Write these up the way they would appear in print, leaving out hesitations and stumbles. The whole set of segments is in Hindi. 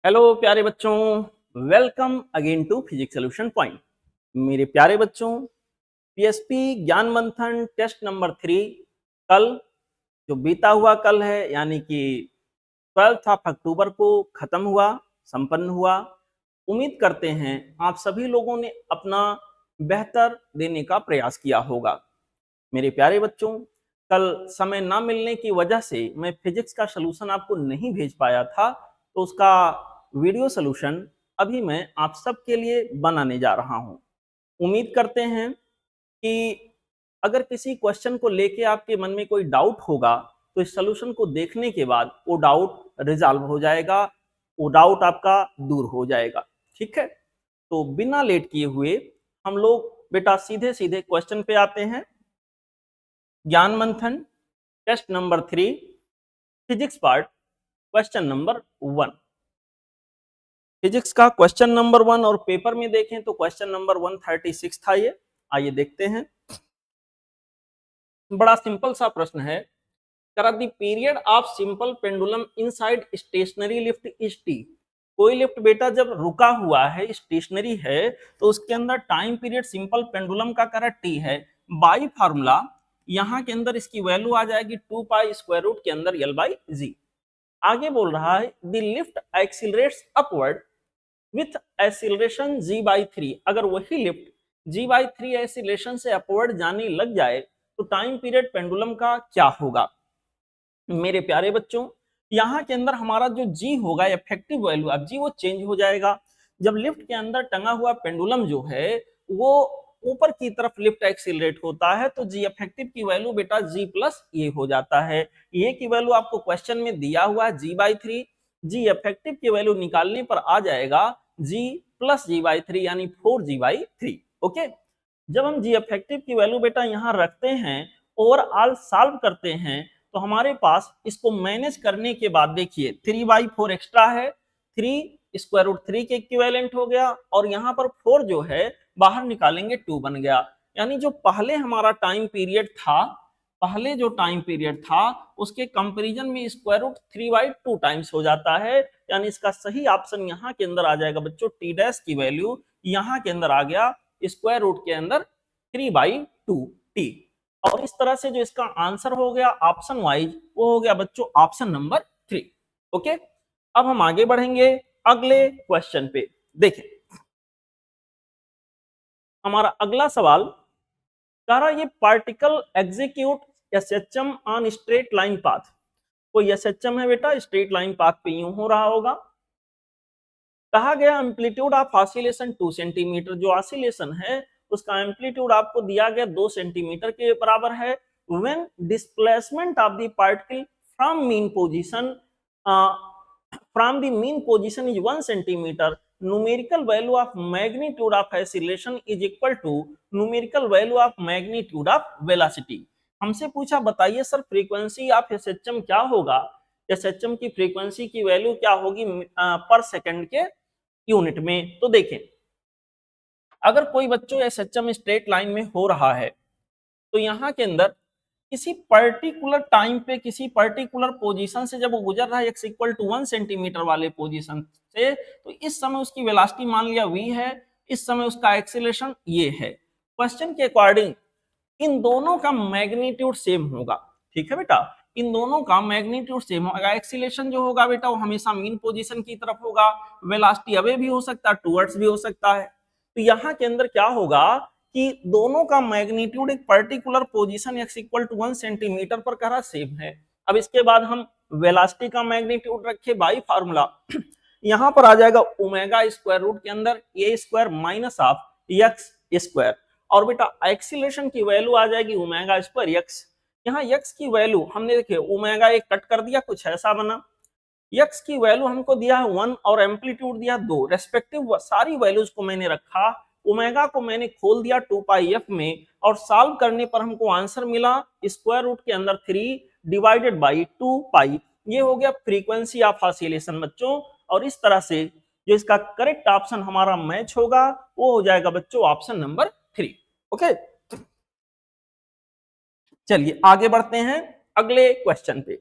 हेलो प्यारे बच्चों, welcome again to physics solution point. मेरे प्यारे बच्चों, पीएसपी ज्ञान मंथन टेस्ट नंबर 3 कल जो बीता हुआ कल है यानी कि 12 ऑफ अक्टूबर को खत्म हुआ, संपन्न हुआ। उम्मीद करते हैं आप सभी लोगों ने अपना बेहतर देने का प्रयास किया होगा। मेरे प्यारे बच्चों, कल समय ना मिलने की वजह से मैं फिजिक्स का सलूशन आपको नहीं भेज पाया था, तो उसका वीडियो सलूशन अभी मैं आप सबके लिए बनाने जा रहा हूं। उम्मीद करते हैं कि अगर किसी क्वेश्चन को लेके आपके मन में कोई डाउट होगा तो इस सलूशन को देखने के बाद वो डाउट रिजॉल्व हो जाएगा, वो डाउट आपका दूर हो जाएगा। ठीक है, तो बिना लेट किए हुए हम लोग बेटा सीधे सीधे क्वेश्चन पे आते हैं। Gyan Manthan test number 3 physics part question number 1। Physics का क्वेश्चन नंबर 1 और पेपर में देखें तो क्वेश्चन नंबर 136 था ये। आइए देखते हैं। बड़ा सिंपल सा प्रश्न है। कर the period of simple pendulum inside stationary lift is T. कोई लिफ्ट बेटा जब रुका हुआ है, स्टेशनरी है, तो उसके अंदर टाइम पीरियड सिंपल पेंडुलम का करा टी है। बाई फार्मूला यहाँ के अंदर इसकी वैल्यू आ जाएगी 2 पाई स्क्वायर रूट के अंदर एल बाई जी। आगे बोल रहा है the lift accelerates upward with acceleration G by 3। अगर वही लिफ्ट जी बाई 3 एक्सिलरेशन से अपवर्ड जाने लग जाए तो टाइम पीरियड पेंडुलम का क्या होगा। मेरे प्यारे बच्चों, यहाँ के अंदर हमारा जो जी होगा इफेक्टिव वैल्यू, अब जी वो चेंज हो जाएगा। जब लिफ्ट के अंदर टंगा हुआ पेंडुलम जो है वो ऊपर की तरफ लिफ्ट एक्सीलरेट होता है तो जी इफेक्टिव की वैल्यू बेटा जी प्लस ये हो जाता है। ये की वैल्यू आपको क्वेश्चन में दिया हुआ है जी बाई 3। जी इफेक्टिव की वैल्यू निकालने पर आ जाएगा जी प्लस जी बाई 3 यानी 4g/3। ओके, जब हम जी इफेक्टिव की वैल्यू बेटा यहाँ रखते हैं और ऑल सॉल्व करते हैं तो हमारे पास इसको मैनेज करने के बाद देखिए 3/4 एक्स्ट्रा है, 3 स्क्वायर रूट 3 के इक्विवेलेंट हो गया और यहाँ पर 4 जो है बाहर निकालेंगे 2 बन गया। यानी जो पहले हमारा टाइम पीरियड था, पहले जो टाइम पीरियड था उसके कंपैरिजन में स्क्वायर रूट 3/2 टाइम्स हो जाता है। यानी इसका सही ऑप्शन यहाँ के अंदर आ जाएगा बच्चों, टी डैश की वैल्यू यहाँ के अंदर आ गया स्क्वायर रूट के अंदर 3/2 टी। और इस तरह से जो इसका आंसर हो गया ऑप्शन वाइज वो हो गया बच्चों ऑप्शन नंबर 3। ओके, अब हम आगे बढ़ेंगे अगले क्वेश्चन पे। देखें हमारा अगला सवाल कह रहा ये particle execute SHM on straight line path. कोई एसएचएम है बेटा, स्ट्रेट लाइन पाथ पे यूं हो रहा होगा। कहा गया एम्पलीट्यूड ऑफ ऑसिलेशन 2 सेंटीमीटर। जो ऑसिलेशन है उसका एम्पलीट्यूड आपको दिया गया 2 सेंटीमीटर के बराबर है। When displacement of the particle from mean position from the mean position is 1 centimetre, numerical value of magnitude of oscillation is equal to numerical value of magnitude of velocity। हमसे पूछा बताइए सर फ्रीक्वेंसी ऑफ एसएचएम क्या होगा, एसएचएम की फ्रीक्वेंसी की वैल्यू क्या होगी पर सेकंड के यूनिट में। तो देखें अगर कोई बच्चों एसएचएम स्ट्रेट लाइन में हो रहा है तो यहाँ के अंदर किसी पर्टिकुलर टाइम पे किसी पर्टिकुलर पोजीशन से जब वो गुजर रहा है x इक्वल टू 1 सेंटीमीटर वाले पोजीशन से, तो इस समय उसकी वेलोसिटी मान लिया v है, इस समय उसका एक्सीलरेशन ये है। क्वेश्चन के अकॉर्डिंग इन दोनों का मैग्नीट्यूड सेम होगा। ठीक है बेटा, इन दोनों का मैग्नीट्यूड सेम होगा। एक्सीलरेशन जो होगा बेटा वो हमेशा मीन पोजीशन की तरफ होगा, वेलोसिटी अवे भी हो सकता है टुवर्ड्स भी हो सकता है। तो यहाँ के अंदर क्या होगा कि दोनों का मैग्नीट्यूड एक particular position x equal to 1 centimetre पर कह रहा सेम है। अब इसके बाद हम वेलोसिटी का मैग्नीट्यूड रखे बाई फार्मूला यहाँ पर आ जाएगा ओमेगा स्क्वायर रूट के अंदर A square minus of X square और बेटा एक्सीलरेशन की वैल्यू आ जाएगी ओमेगा स्क्वायर एक्स। यहाँ एक्स की वैल्यू हमने देखे ओमेगा एक कट कर दिया, कुछ ऐसा बना। एक्स की वैल्यू हमको दिया है 1 और एम्पलीट्यूड दिया 2, रेस्पेक्टिव सारी वैल्यूज को मैंने रखा, ओमेगा को मैंने खोल दिया 2 पाई एफ में और सॉल्व करने पर हमको आंसर मिला स्क्वायर रूट के अंदर 3 डिवाइडेड बाई 2 पाई। ये हो गया फ्रीक्वेंसी ऑफ ऑसिलेशन बच्चों। और इस तरह से जो इसका करेक्ट ऑप्शन हमारा मैच होगा वो हो जाएगा बच्चों ऑप्शन नंबर 3। ओके, चलिए आगे बढ़ते हैं अगले क्वेश्चन पे।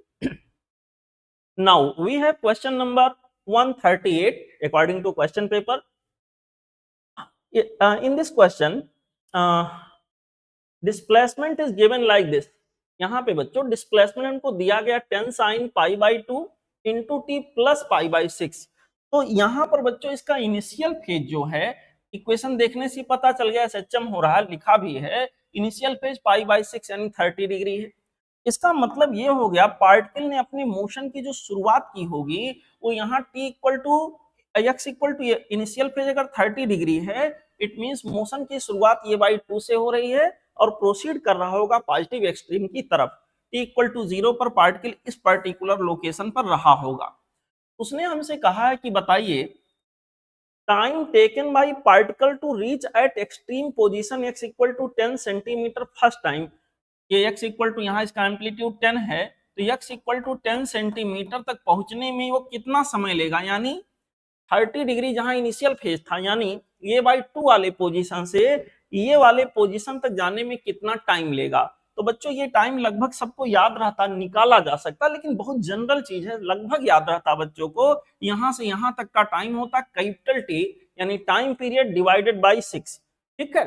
Now we have question number 138 according to question paper. In this question, displacement is given like this. यहाँ पे बच्चों डिस्प्लेसमेंट हमको दिया गया 10 sin pi by 2 into T plus pi by 6। तो यहाँ पर बच्चों इसका इनिशियल फेज जो है, इक्वेशन देखने से पता चल गया एसएचएम हो रहा है, लिखा भी है इनिशियल फेज पाई बाई 6 यानी 30 डिग्री है। इसका मतलब ये हो गया पार्टिकल ने अपनी मोशन की जो शुरुआत की होगी वो यहाँ T equal to X equal to initial phase अगर 30 डिग्री है, इट मींस मोशन की शुरुआत ये बाई 2 से हो रही है और प्रोसीड कर रहा होगा पॉजिटिव एक्सट्रीम की तरफ। टी इक्वल टू 0 पर पार्टिकल इस पर्टिकुलर लोकेशन पर रहा होगा। उसने हमसे कहा है कि बताइए time taken by particle to reach at extreme position x equal to 10 centimetre first time. ये x इक्वल टू यहाँ इसका एम्पलीट्यूड 10 है, तो x इक्वल टू 10 सेंटीमीटर तक पहुंचने में वो कितना समय लेगा, यानी 30 डिग्री जहां इनिशियल फेज था, यानी ये बाई 2 वाले पोजीशन से ये वाले पोजीशन तक जाने में कितना टाइम लेगा। तो बच्चों ये टाइम लगभग सबको याद रहता, निकाला जा सकता, लेकिन बहुत जनरल चीज है, लगभग याद रहता बच्चों को। यहां से यहां तक का टाइम होता कैपिटल टी यानी टाइम पीरियड डिवाइडेड बाई 6। ठीक है,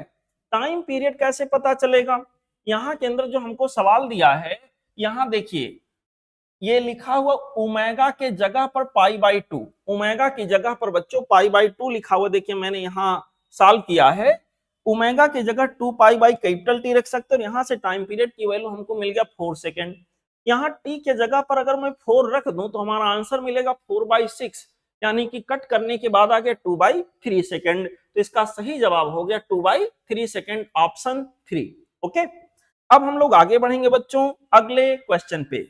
टाइम पीरियड कैसे पता चलेगा, यहाँ के अंदर जो हमको सवाल दिया है, यहाँ देखिए ये लिखा हुआ ओमेगा के जगह पर पाई बाई 2, ओमेगा की जगह पर बच्चों पाई बाई 2 लिखा हुआ, देखिए मैंने यहाँ सॉल्व किया है। ओमेगा की जगह 2 पाई बाई कैपिटल टी रख सकते हो, यहाँ से टाइम पीरियड की वैल्यू हमको मिल गया 4 सेकेंड। यहाँ टी के जगह पर अगर मैं 4 रख दूं तो हमारा आंसर मिलेगा 4/6, यानी कि कट करने के बाद आ गया 2/3 सेकेंड। तो इसका सही जवाब हो गया 2/3 सेकेंड, ऑप्शन 3। ओके, अब हम लोग आगे बढ़ेंगे बच्चों अगले क्वेश्चन पे।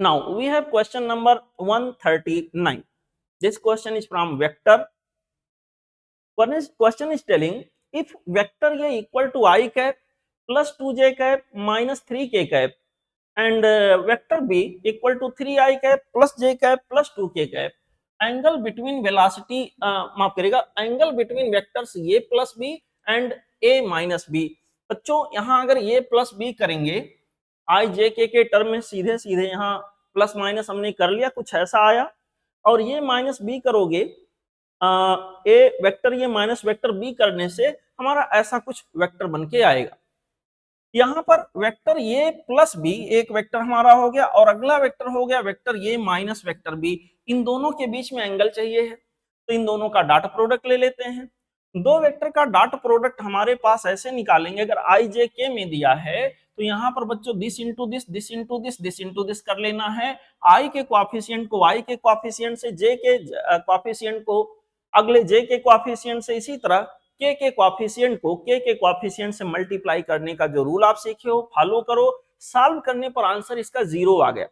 Now we have question number 139. This question is from vector. Question is telling if vector A equal to I cap plus 2j cap minus 3k cap and vector B equal to 3I cap plus j cap plus 2k cap, angle between velocity माफ करेगा angle between vectors A plus B and A minus B। बच्चों यहाँ अगर A plus B करेंगे आई जे के टर्म में सीधे सीधे यहाँ प्लस माइनस हमने कर लिया, कुछ ऐसा आया, और ये माइनस बी करोगे ए वेक्टर ये माइनस वेक्टर बी करने से हमारा ऐसा कुछ वेक्टर बन के आएगा। यहाँ पर वेक्टर ये प्लस बी एक वेक्टर हमारा हो गया और अगला वेक्टर हो गया वेक्टर ये माइनस वेक्टर बी। इन दोनों के बीच में एंगल चाहिए है, तो इन दोनों का डॉट प्रोडक्ट ले लेते हैं। दो वेक्टर का डॉट प्रोडक्ट हमारे पास ऐसे निकालेंगे, अगर आई जे के में दिया है तो यहाँ पर बच्चों this into this, this into this, this into this कर लेना है। आई के कोएफिशिएंट को आई के कोएफिशिएंट से, जे के कोएफिशिएंट को अगले जे के कोएफिशिएंट से, इसी तरह के कोएफिशिएंट को के कोएफिशिएंट से मल्टीप्लाई करने का जो रूल आप सीखे हो फॉलो करो। सॉल्व करने पर आंसर इसका 0 आ गया।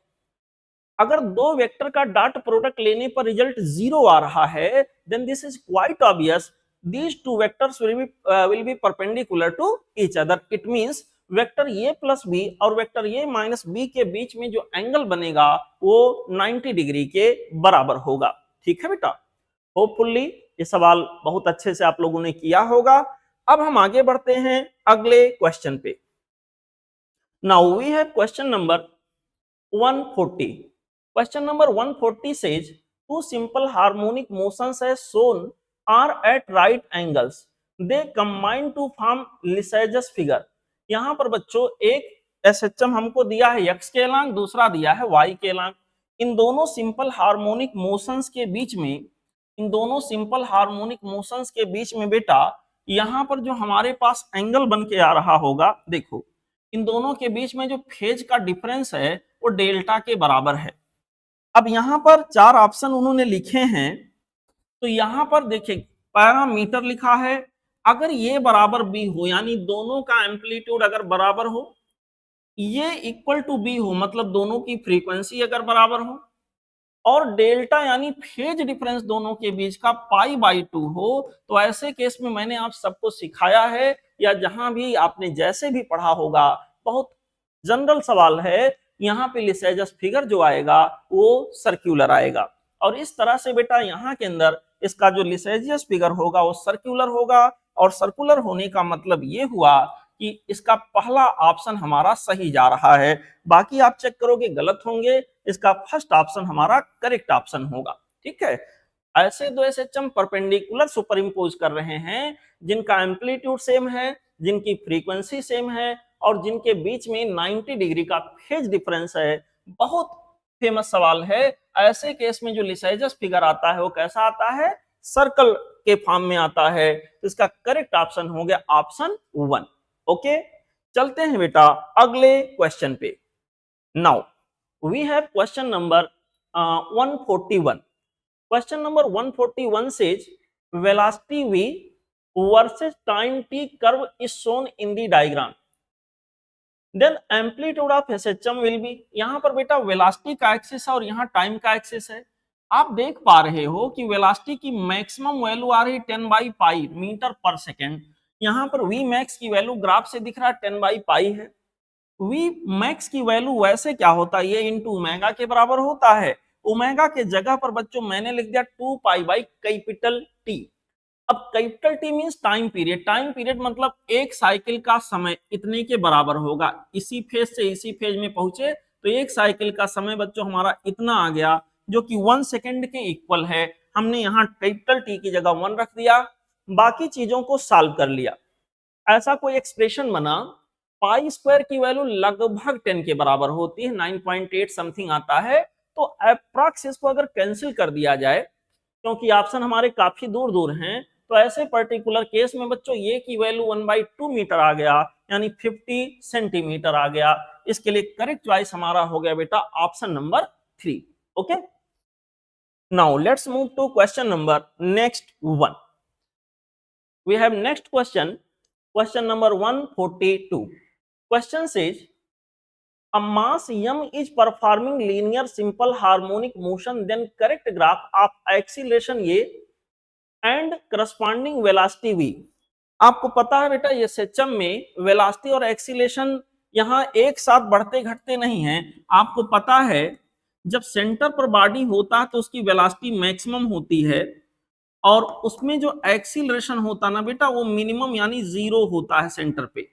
अगर दो वेक्टर का डॉट प्रोडक्ट लेने पर रिजल्ट 0 आ रहा है, then this is quite obvious these two vectors will be perpendicular to each other. It means vector a plus B और वेक्टर a माइनस बी के बीच में जो एंगल बनेगा वो 90 डिग्री के बराबर होगा। ठीक है बेटा, होपफुली ये सवाल बहुत अच्छे से आप लोगों ने किया होगा। अब हम आगे बढ़ते हैं अगले क्वेश्चन पे। Now we have question number 140। Question number 140 says two simple harmonic motions as shown are at right angles, they combine to form Lissajous figure। यहाँ पर बच्चों एक SHM हमको दिया है x के एलांग, दूसरा दिया है y के एलांग। इन दोनों सिंपल हार्मोनिक मोशंस के बीच में, इन दोनों सिंपल हार्मोनिक मोशंस के बीच में बेटा यहाँ पर जो हमारे पास एंगल बन के आ रहा होगा, देखो इन दोनों के बीच में जो फेज का डिफरेंस है वो डेल्टा के बराबर है। अब यहाँ पर 4 ऑप्शन उन्होंने लिखे हैं, तो यहां पर देखिए पैरामीटर लिखा है, अगर ये बराबर बी हो यानी दोनों का एम्पलीट्यूड अगर बराबर हो, ये इक्वल टू बी हो मतलब दोनों की फ्रीक्वेंसी अगर बराबर हो, और डेल्टा यानी फेज डिफरेंस दोनों के बीच का पाई बाई 2 हो, तो ऐसे केस में मैंने आप सबको सिखाया है या जहां भी आपने जैसे भी पढ़ा होगा, बहुत जनरल सवाल है, यहाँ पे लिसेजस फिगर जो आएगा वो सर्क्यूलर आएगा। और इस तरह से बेटा यहाँ के अंदर इसका जो लिसेजियस फिगर होगा वो सर्कुलर होगा, और सर्कुलर होने का मतलब ये हुआ कि इसका पहला ऑप्शन हमारा सही जा रहा है। बाकी आप चेक करोगे गलत होंगे, इसका फर्स्ट ऑप्शन हमारा करेक्ट ऑप्शन होगा। ठीक है, ऐसे दो एसएचएम परपेंडिकुलर सुपर इम्पोज कर रहे हैं जिनका एम्पलीट्यूड सेम है, जिनकी फ्रीक्वेंसी सेम है और जिनके बीच में 90 डिग्री का फेज डिफरेंस है। बहुत फेमस सवाल है। ऐसे केस में जो लिसाइजस फिगर आता है वो कैसा आता है, सर्कल के फॉर्म में आता है। तो इसका करेक्ट ऑप्शन हो गया ऑप्शन 1। ओके, चलते हैं बेटा अगले क्वेश्चन पे। Now we have question number 141। Question number 141 says velocity v versus time t curve is shown in the diagram, then amplitude of SHM will be। यहां पर बेटा वेलोसिटी का एक्सिस है और यहां टाइम का एक्सिस है। आप देख पा रहे हो कि वेलोसिटी की मैक्सिमम वैल्यू आ रही 10/π मीटर पर सेकेंड। यहां पर v मैक्स की वैल्यू ग्राफ से दिख रहा है 10/π है। v मैक्स की वैल्यू वैसे क्या होता है, ये इंटू ओमेगा के बराबर होता है। ओमेगा के जगह पर बच्चों मैंने लिख दिया 2π/कैपिटल टी। अब capital T means time period. Time period मतलब एक साइकिल का समय इतने के बराबर होगा। इसी फेज से इसी फेज में पहुंचे तो एक साइकिल का समय बच्चों हमारा इतना आ गया जो कि 1 सेकेंड के इक्वल है। हमने यहाँ कैपिटल टी की जगह 1 रख दिया, बाकी चीजों को सॉल्व कर लिया। ऐसा कोई एक्सप्रेशन बना, पाई स्क्वायर की वैल्यू लगभग 10 के बराबर होती है, 9.8 समथिंग आता है। तो अप्रॉक्स इसको अगर कैंसिल कर दिया जाए, क्योंकि ऑप्शन हमारे काफी दूर दूर हैं, तो ऐसे पर्टिकुलर केस में बच्चों ये की वैल्यू 1/2 मीटर आ गया, यानी 50 सेंटीमीटर आ गया। इसके लिए करेक्ट चॉइस हमारा हो गया बेटा option number 3। Okay, now let's move to question number next 1। We have next question, question number 142। Question says a mass m is performing linear simple harmonic motion, then correct graph of acceleration a and corresponding velocity v। आपको पता है बेटा ये सिस्टम में वेलोसिटी और एक्सीलरेशन यहाँ एक साथ बढ़ते घटते नहीं हैं। आपको पता है जब सेंटर पर बॉडी होता है तो उसकी वेलोसिटी मैक्सिमम होती है और उसमें जो एक्सीलरेशन होता ना बेटा वो मिनिमम यानी 0 होता है सेंटर पे।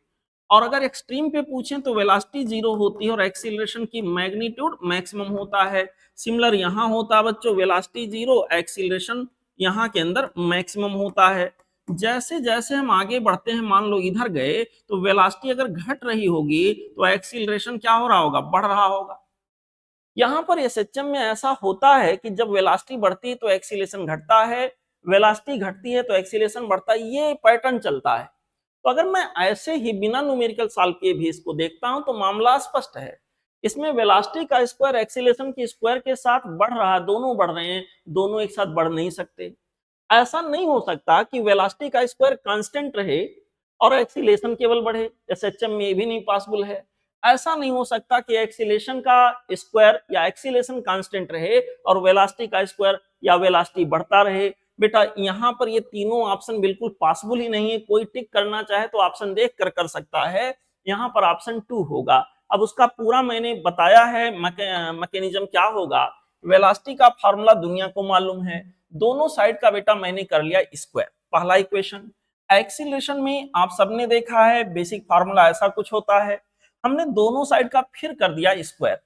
और अगर एक्सट्रीम पे पूछें तो वेलोसिटी 0 होती है और एक्सीलरेशन की मैग्नीट्यूड मैक्सिमम होता है। सिमिलर यहाँ होता है बच्चों, वेलोसिटी 0, एक्सीलरेशन यहाँ के अंदर मैक्सिमम होता है। जैसे जैसे हम आगे बढ़ते हैं, मान लो इधर गए तो वेलोसिटी अगर घट रही होगी तो एक्सीलरेशन क्या हो रहा होगा, बढ़ रहा होगा। यहाँ पर एसएचएम में ऐसा होता है कि जब वेलोसिटी बढ़ती है तो एक्सीलरेशन घटता है, वेलोसिटी घटती है तो एक्सीलरेशन बढ़ता है, ये पैटर्न चलता है। तो अगर मैं ऐसे ही बिना न्यूमेरिकल सॉल्व किए भी इसको देखता हूं तो मामला स्पष्ट है। इसमें वेलोसिटी का स्क्वायर एक्सीलरेशन की स्क्वायर के साथ बढ़ रहा है, दोनों बढ़ रहे हैं, दोनों एक साथ बढ़ नहीं सकते। ऐसा नहीं हो सकता कि वेलोसिटी का स्क्वायर कांस्टेंट रहे और एक्सीलरेशन केवल बढ़े, एसएचएम में ये भी नहीं पॉसिबल है। ऐसा नहीं हो सकता कि एक्सीलरेशन का स्क्वायर या एक्सीलरेशन कांस्टेंट रहे और वेलोसिटी का स्क्वायर या वेलोसिटी बढ़ता रहे। बेटा यहाँ पर ये तीनों ऑप्शन बिल्कुल पॉसिबल ही नहीं है। कोई टिक करना चाहे तो ऑप्शन देख कर सकता है। यहाँ पर ऑप्शन 2 होगा। अब उसका पूरा मैंने बताया है मैकेनिज्म क्या होगा। वेलोसिटी का फार्मूला दुनिया को मालूम है, दोनों साइड का बेटा मैंने कर लिया स्क्वायर, पहला इक्वेशन। एक्सीलरेशन में आप सबने देखा है बेसिक फार्मूला ऐसा कुछ होता है, हमने दोनों साइड का फिर कर दिया स्क्वायर।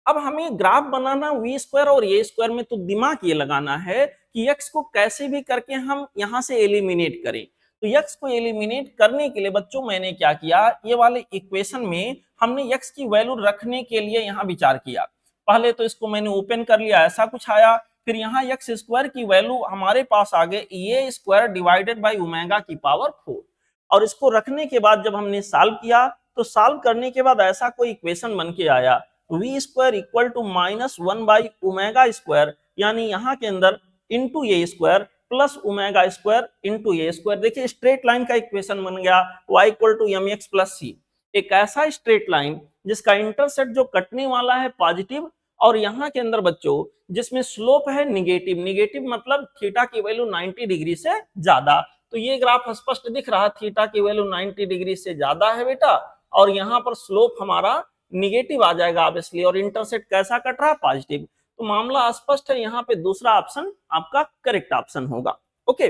अब हमें ग्राफ बनाना वी स्क्वायर और ए स्क्वायर में, तो दिमाग ये लगाना है कि x को कैसे भी करके हम यहां से एलिमिनेट करें। तो x को एलिमिनेट करने के लिए बच्चों मैंने क्या किया, ये वाले इक्वेशन में हमने x की वैल्यू रखने के लिए यहाँ विचार किया। पहले तो इसको मैंने ओपन कर लिया, ऐसा कुछ आया। फिर यहाँ x स्क्वायर की वैल्यू हमारे पास आ गए ए स्क्वायर डिवाइडेड बाई ओमेगा की पावर 4। और इसको रखने के बाद जब हमने सॉल्व किया तो सॉल्व करने के बाद ऐसा कोई इक्वेशन बन के आया, V square equal to -1 by omega square, यानी यहाँ के अंदर into A square plus omega square into A square. देखिए स्ट्रेट लाइन का इक्वेशन बन गया, y equal to M X plus C. एक ऐसा स्ट्रेट लाइन जिसका इंटरसेप्ट जो कटने वाला है पॉजिटिव और यहाँ के अंदर बच्चों जिसमें स्लोप है निगेटिव। निगेटिव मतलब थीटा की वैल्यू 90 डिग्री से ज्यादा। तो ये ग्राफ स्पष्ट दिख रहा, थीटा की वैल्यू 90 डिग्री से ज्यादा है बेटा, और यहाँ पर स्लोप हमारा निगेटिव आ जाएगा ऑब्वियसली, और इंटरसेप्ट कैसा कट रहा है, पॉजिटिव। तो मामला स्पष्ट है, यहाँ पे दूसरा ऑप्शन आपका करेक्ट ऑप्शन होगा। ओके,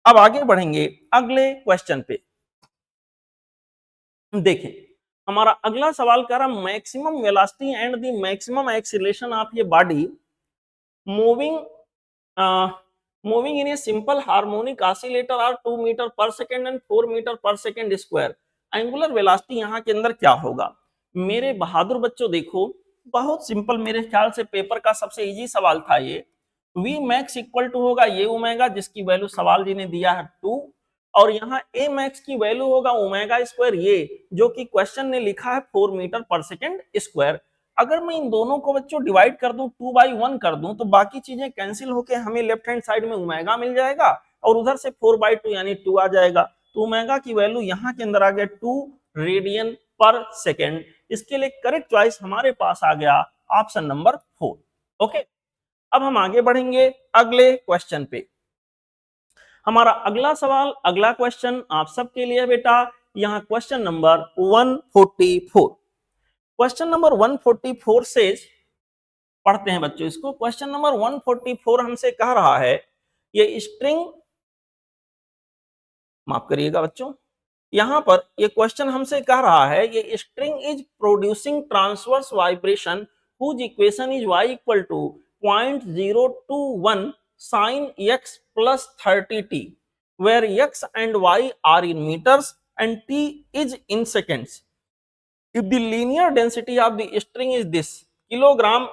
अब आगे बढ़ेंगे अगले क्वेश्चन पे। देखें हमारा अगला सवाल कह रहा maximum velocity and the maximum acceleration of ये body moving moving in a simple harmonic oscillator are 2 metre per second and 4 metre per second square. Angular velocity यहाँ के अंदर क्या होगा? मेरे बहादुर बच्चों देखो, बहुत सिंपल, मेरे ख्याल से पेपर का सबसे इजी सवाल था ये। वी मैक्स इक्वल टू होगा ये ओमेगा, जिसकी वैल्यू सवाल जी ने दिया है 2, और यहाँ ए मैक्स की वैल्यू होगा ओमेगा स्क्वायर ये, जो कि क्वेश्चन ने लिखा है 4 मीटर पर सेकेंड स्क्वायर। अगर मैं इन दोनों को बच्चों डिवाइड कर दूं, 2/1 कर दूं, तो बाकी चीजें कैंसिल होके हमें लेफ्ट हैंड साइड में ओमेगा मिल जाएगा और उधर से 4/2 यानी 2 आ जाएगा। तो ओमेगा की वैल्यू यहाँ के अंदर आ गया 2 रेडियन पर सेकेंड। इसके लिए करेक्ट चॉइस हमारे पास आ गया ऑप्शन नंबर 4। ओके, अब हम आगे बढ़ेंगे अगले क्वेश्चन पे। हमारा अगला सवाल, अगला क्वेश्चन आप सबके लिए बेटा, यहाँ क्वेश्चन नंबर 144। क्वेश्चन नंबर 144 से पढ़ते हैं बच्चों इसको। क्वेश्चन नंबर 144 हमसे कह रहा है ये स्ट्रिंग, माफ करिएगा बच्चों, यहां पर ये क्वेश्चन हमसे कह रहा है ये string is producing transverse vibration whose equation is y equal to 0.021 sin x plus 30t where x and y are in meters and t is in seconds. If the linear density of the string is this kilogram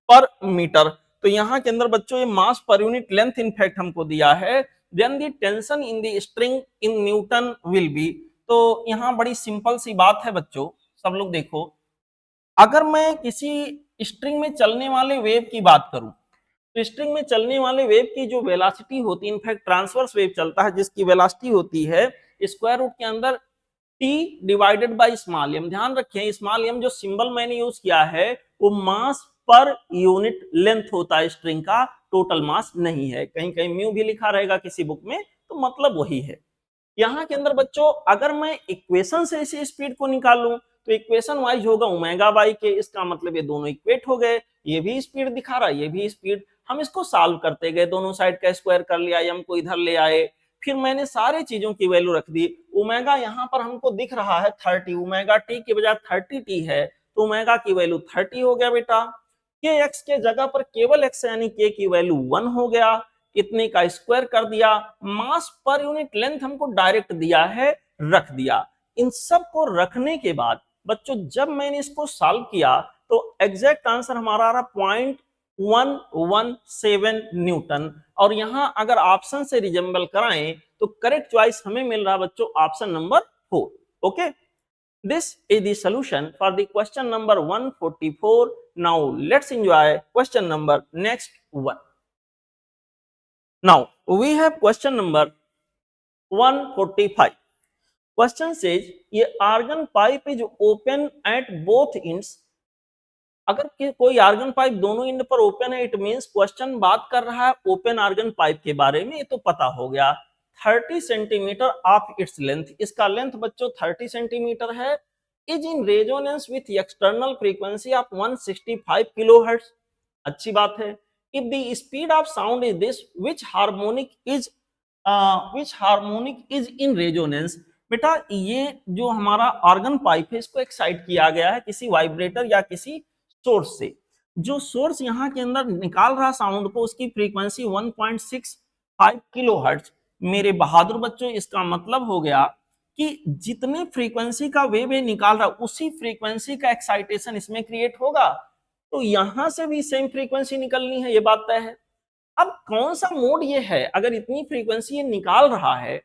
पर मीटर, तो यहाँ के अंदर बच्चों ये मास पर यूनिट लेंथ इनफैक्ट हमको दिया है, then the tension in the string in newton will be. तो यहाँ बड़ी सिंपल सी बात है बच्चों, सब लोग देखो, अगर मैं किसी स्ट्रिंग में चलने वाले वेव की बात करूं, तो स्ट्रिंग में चलने वाले वेव की जो वेलोसिटी होती है, इनफैक्ट ट्रांसवर्स वेव चलता है जिसकी वेलोसिटी होती है स्क्वायर रूट के अंदर t divided by small m। ध्यान रखें स्मॉल m जो सिंबल मैंने यूज किया है वो मास पर यूनिट लेंथ होता है स्ट्रिंग का, टोटल मास नहीं है। कहीं कहीं म्यू भी लिखा रहेगा किसी बुक में, तो मतलब वही है। यहाँ के अंदर बच्चों अगर मैं इक्वेशन से इसी स्पीड को निकालूं तो इक्वेशन वाइज होगा ओमेगा बाई के, इसका मतलब ये दोनों इक्वेट हो गए, ये भी स्पीड दिखा रहा है ये भी स्पीड। हम इसको सॉल्व करते गए, दोनों साइड का स्क्वायर कर लिया, m को इधर ले आए, फिर मैंने सारे चीजों की वैल्यू रख दी। ओमेगा यहाँ पर हमको दिख रहा है 30, ओमेगा टी की बजाय 30t है, तो ओमेगा की वैल्यू 30 हो गया बेटा। के एक्स के जगह पर केवल x यानी k की वैल्यू 1 हो गया, इतने का स्क्वायर कर दिया, मास पर यूनिट लेंथ हमको डायरेक्ट दिया है, रख दिया। इन सब को रखने के बाद बच्चों जब मैंने इसको सॉल्व किया तो एग्जैक्ट आंसर हमारा आ रहा 0.117 न्यूटन, और यहां अगर ऑप्शन से रिजेंबल कराएं तो करेक्ट चॉइस हमें मिल रहा बच्चों option number 4। Okay, this is the solution for the question number 144. Now let's enjoy question number next one. Now we have question number 145. Question says ये argon pipe is open at both ends. अगर कोई आर्गन पाइप दोनों एंड पर ओपन है, इट मींस क्वेश्चन बात कर रहा है ओपन आर्गन पाइप के बारे में, ये तो पता हो गया। 30 सेंटीमीटर ऑफ इट्स लेंथ, इसका लेंथ बच्चों 30 सेंटीमीटर है, is in resonance with external frequency of 165 kilohertz. अच्छी बात है। If the speed of sound is this which harmonic is in resonance. बेटा ये जो हमारा ऑर्गन पाइप है इसको एक्साइट किया गया है किसी वाइब्रेटर या किसी सोर्स से, जो सोर्स यहाँ के अंदर निकाल रहा साउंड को उसकी फ्रीक्वेंसी 1.65 किलोहर्ट्ज। मेरे बहादुर बच्चों इसका मतलब हो गया कि जितने फ्रीक्वेंसी का वेव निकाल रहा उसी फ्रीक्वेंसी का एक्साइटेशन इसमें क्रिएट होगा, तो यहां से भी सेम फ्रीक्वेंसी निकलनी है, ये बात तय है। अब कौन सा मोड ये है, अगर इतनी फ्रीक्वेंसी ये निकाल रहा है,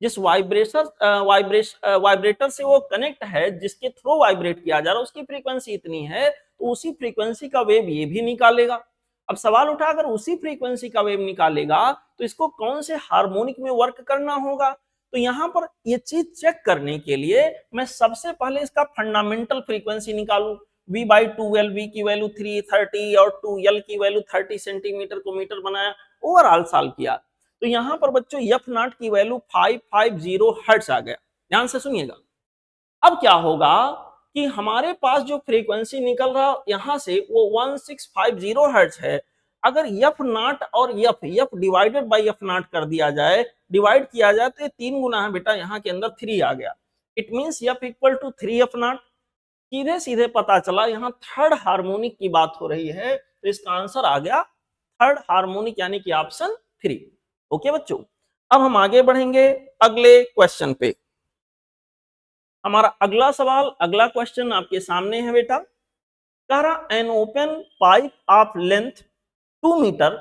जिस वाइब्रेटर से वो कनेक्ट है, जिसके थ्रू वाइब्रेट किया जा रहा है उसकी फ्रीक्वेंसी इतनी है, तो उसी फ्रीक्वेंसी का वेव ये भी निकालेगा। अब सवाल उठा अगर उसी फ्रीक्वेंसी का वेव निकालेगा तो इसको कौन से हार्मोनिक में वर्क करना होगा। तो यहाँ पर ये चीज चेक करने के लिए मैं सबसे पहले इसका फंडामेंटल फ्रीक्वेंसी निकालू। V/2L, V की वैल्यू 330 और 2L की वैल्यू 30 सेंटीमीटर को मीटर बनाया, ओवरऑल सॉल्व किया, तो यहाँ पर बच्चों F0 की वैल्यू 550 हर्ट्ज आ गया। ध्यान से सुनिएगा। अब क्या होगा कि हमारे पास जो फ्रीक्वेंसी निकल रहा यहां से वो 1650 हर्ट्ज है। अगर F0 और F डिवाइडेड बाय F0 कर दिया जाए, डिवाइड किया जाए, तो ये 3 गुना है बेटा, यहाँ के अंदर 3 आ गया। It means F equal to 3f0। सीधे सीधे पता चला यहाँ थर्ड हार्मोनिक की बात हो रही है, तो इसका आंसर आ गया थर्ड हार्मोनिक यानी कि ऑप्शन 3। ओके बच्चों, अब हम आगे बढ़ेंगे अगले क्वेश्चन पे। हमारा अगला सवाल, अगला क्वेश्चन आपके सामने है बेटा। कह रहा an open pipe of length 2 metre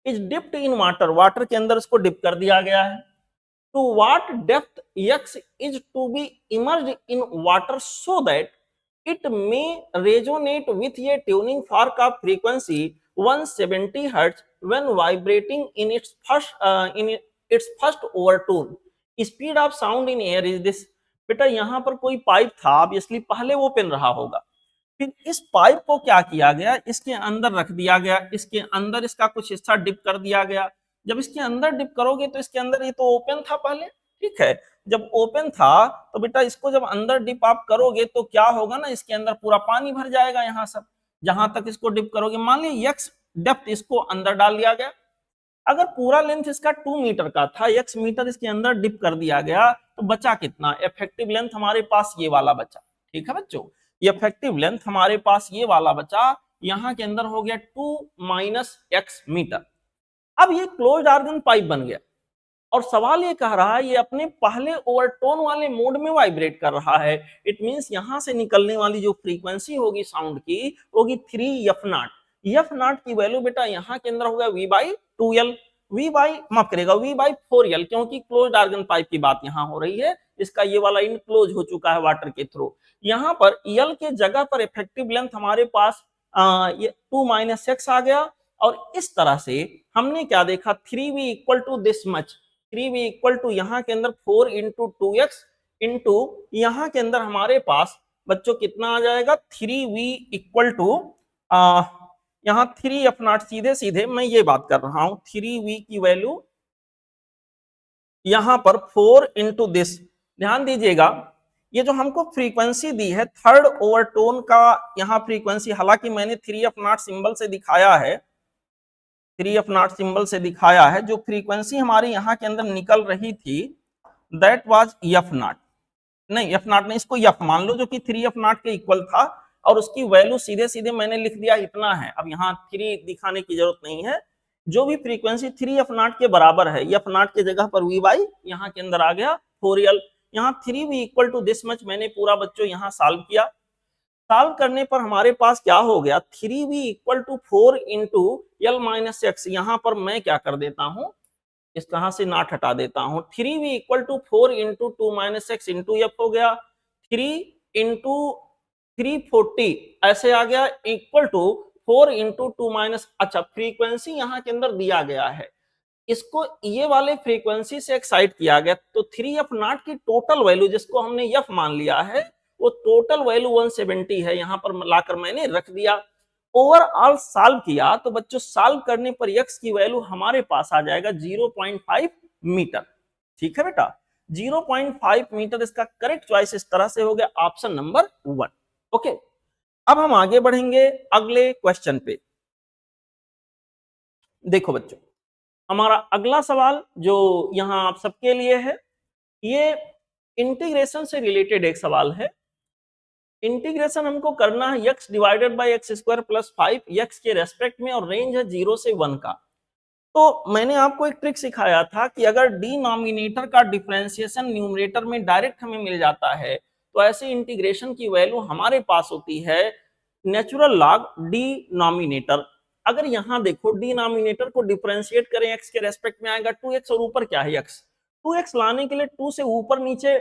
is dipped in water, water के अंदर इसको डिप कर दिया गया है। To what depth x is to be immersed in water so that it may resonate with a tuning fork of frequency 170 Hz when vibrating in its first overtone. Speed of sound in air is this। बेटा यहाँ पर कोई पाइप था, ऑब्वियसली पहले ओपन रहा होगा, फिर इस पाइप को क्या किया गया, इसके अंदर रख दिया गया, इसके अंदर इसका कुछ हिस्सा डिप कर दिया गया। जब इसके अंदर डिप करोगे तो इसके अंदर ये तो ओपन था पहले, ठीक है, जब ओपन था तो बेटा इसको जब अंदर डिप आप करोगे तो क्या होगा ना, इसके अंदर पूरा पानी भर जाएगा यहाँ सब, जहां तक इसको डिप करोगे। मान लीजिए x डेप्थ इसको अंदर डाल दिया गया, अगर पूरा लेंथ इसका 2 मीटर का था, x मीटर इसके अंदर डिप कर दिया गया, तो बचा कितना, इफेक्टिव लेंथ हमारे पास ये वाला बचा। ठीक है बच्चों, ये इफेक्टिव लेंथ हमारे पास ये वाला बचा, यहाँ के अंदर हो गया 2 माइनस x मीटर। अब ये क्लोज्ड ऑर्गन पाइप बन गया और सवाल ये कह रहा है ये अपने पहले ओवरटोन वाले मोड में वाइब्रेट कर रहा है। इट मींस यहां से निकलने वाली जो फ्रीक्वेंसी होगी साउंड की होगी 3f0। f0 की वैल्यू बेटा यहाँ के अंदर होगा v/2l, माफ करेगा v/4l, क्योंकि क्लोज्ड ऑर्गन पाइप की बात यहाँ हो रही है, इसका ये वाला इनक्लोज हो चुका है वाटर के थ्रू। यहाँ पर l के जगह पर इफेक्टिव लेंथ हमारे पास ये 2 माइनस x आ गया, और इस तरह से हमने क्या देखा, 3v equal to this much, 3v equal to यहाँ के अंदर 4 इंटू 2x इंटू यहाँ के अंदर हमारे पास बच्चों कितना आ जाएगा, 3v इक्वल टू यहाँ 3f0, सीधे सीधे मैं ये बात कर रहा हूं, 3v की वैल्यू यहाँ पर 4 इंटू दिस। ध्यान दीजिएगा, ये जो हमको फ्रीक्वेंसी दी है थर्ड ओवरटोन का यहाँ फ्रीक्वेंसी, हालांकि मैंने 3f0 सिंबल से दिखाया है, 3f0 सिंबल से दिखाया है, जो फ्रीक्वेंसी हमारी यहाँ के अंदर निकल रही थी दैट वाज f0, नहीं f0 नहीं, इसको f मान लो, जो कि 3f0 के इक्वल था, और उसकी वैल्यू सीधे सीधे मैंने लिख दिया इतना है। अब यहाँ 3 दिखाने की जरूरत नहीं है, जो भी फ्रीक्वेंसी 3f0 के बराबर है, f0 के जगह पर v यहाँ के अंदर आ गया 4l। यहाँ 3v equal to this much मैंने पूरा बच्चों यहाँ सॉल्व किया, सॉल्व करने पर हमारे पास क्या हो गया, 3v equal to 4 into l minus X. यहाँ पर मैं क्या कर देता हूँ, इस तरह से नाट हटा देता हूँ, 3v equal to 4 into 2 minus X into F हो गया, 3 इंटू 340 ऐसे आ गया, इक्वल टू 4 इंटू 2 माइनस, अच्छा फ्रीक्वेंसी यहाँ के अंदर दिया गया है, इसको ये वाले फ्रीक्वेंसी से एक्साइट किया गया, तो 3f0 की टोटल वैल्यू जिसको हमने f मान लिया है वो टोटल वैल्यू 170 है, यहाँ पर लाकर मैंने रख दिया। ओवरऑल सॉल्व किया तो बच्चों सॉल्व करने पर x की वैल्यू हमारे पास आ जाएगा 0.5 मीटर। ठीक है बेटा, 0.5 मीटर इसका करेक्ट चॉइस इस तरह से हो गया, ऑप्शन नंबर 1। ओके, अब हम आगे बढ़ेंगे अगले क्वेश्चन पे। देखो बच्चों, हमारा अगला सवाल जो यहाँ आप सबके लिए है, ये इंटीग्रेशन से रिलेटेड एक सवाल है। इंटीग्रेशन हमको करना है x divided by x square plus 5 x के रेस्पेक्ट में, और रेंज है 0 से 1 का। तो मैंने आपको एक ट्रिक सिखाया था कि अगर डिनोमिनेटर का डिफरेंशिएशन न्यूमरेटर में डायरेक्ट हमें मिल जाता है, तो ऐसे इंटीग्रेशन की वैल्यू हमारे पास होती है नेचुरल लॉग डिनोमिनेटर। अगर यहाँ देखो डिनोमिनेटर को डिफरेंशिएट करें x के रेस्पेक्ट में आएगा 2x, और ऊपर क्या है x, 2x लाने के लिए 2 से ऊपर नीचे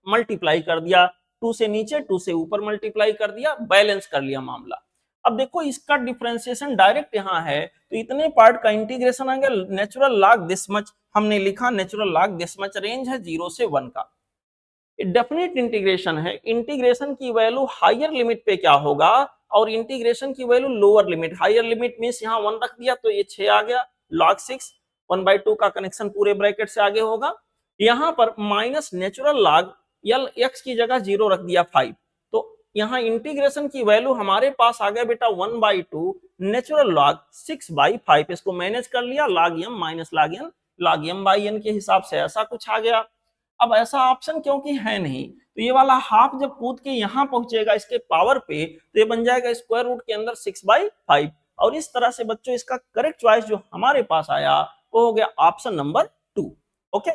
मल्टीप्लाई कर दिया, 2 से नीचे 2 से ऊपर मल्टीप्लाई कर दिया, बैलेंस कर लिया मामला। अब देखो इसका डिफरेंशिएशन डायरेक्ट यहाँ है, तो इतने पार्ट का इंटीग्रेशन आ गया नेचुरल लॉग दिस मच, हमने लिखा natural log this much, range है 0 से 1 का। डेफिनेट इंटीग्रेशन है, इंटीग्रेशन की वैल्यू हायर लिमिट पे क्या होगा, और इंटीग्रेशन की value lower limit, higher limit means यहाँ 1 रख दिया तो ये 6 आ गया, log 6 1/2 का कनेक्शन पूरे ब्रैकेट से आगे होगा। यहाँ पर माइनस नेचुरल लॉग यल x की जगह 0 रख दिया 5, तो यहाँ इंटीग्रेशन की वैल्यू हमारे पास आ गया बेटा 1/2 नेचुरल लॉग 6/5, इसको मैनेज कर लिया log m minus log n, log m by n के हिसाब से ऐसा कुछ आ गया। अब ऐसा ऑप्शन क्योंकि है नहीं, तो ये वाला हाफ जब कूद के यहाँ पहुंचेगा इसके पावर पे, तो ये बन जाएगा स्क्वायर रूट के अंदर 6/5। और इस तरह से बच्चों इसका करेक्ट चॉइस जो हमारे पास आया वो हो गया ऑप्शन नंबर 2। ओके,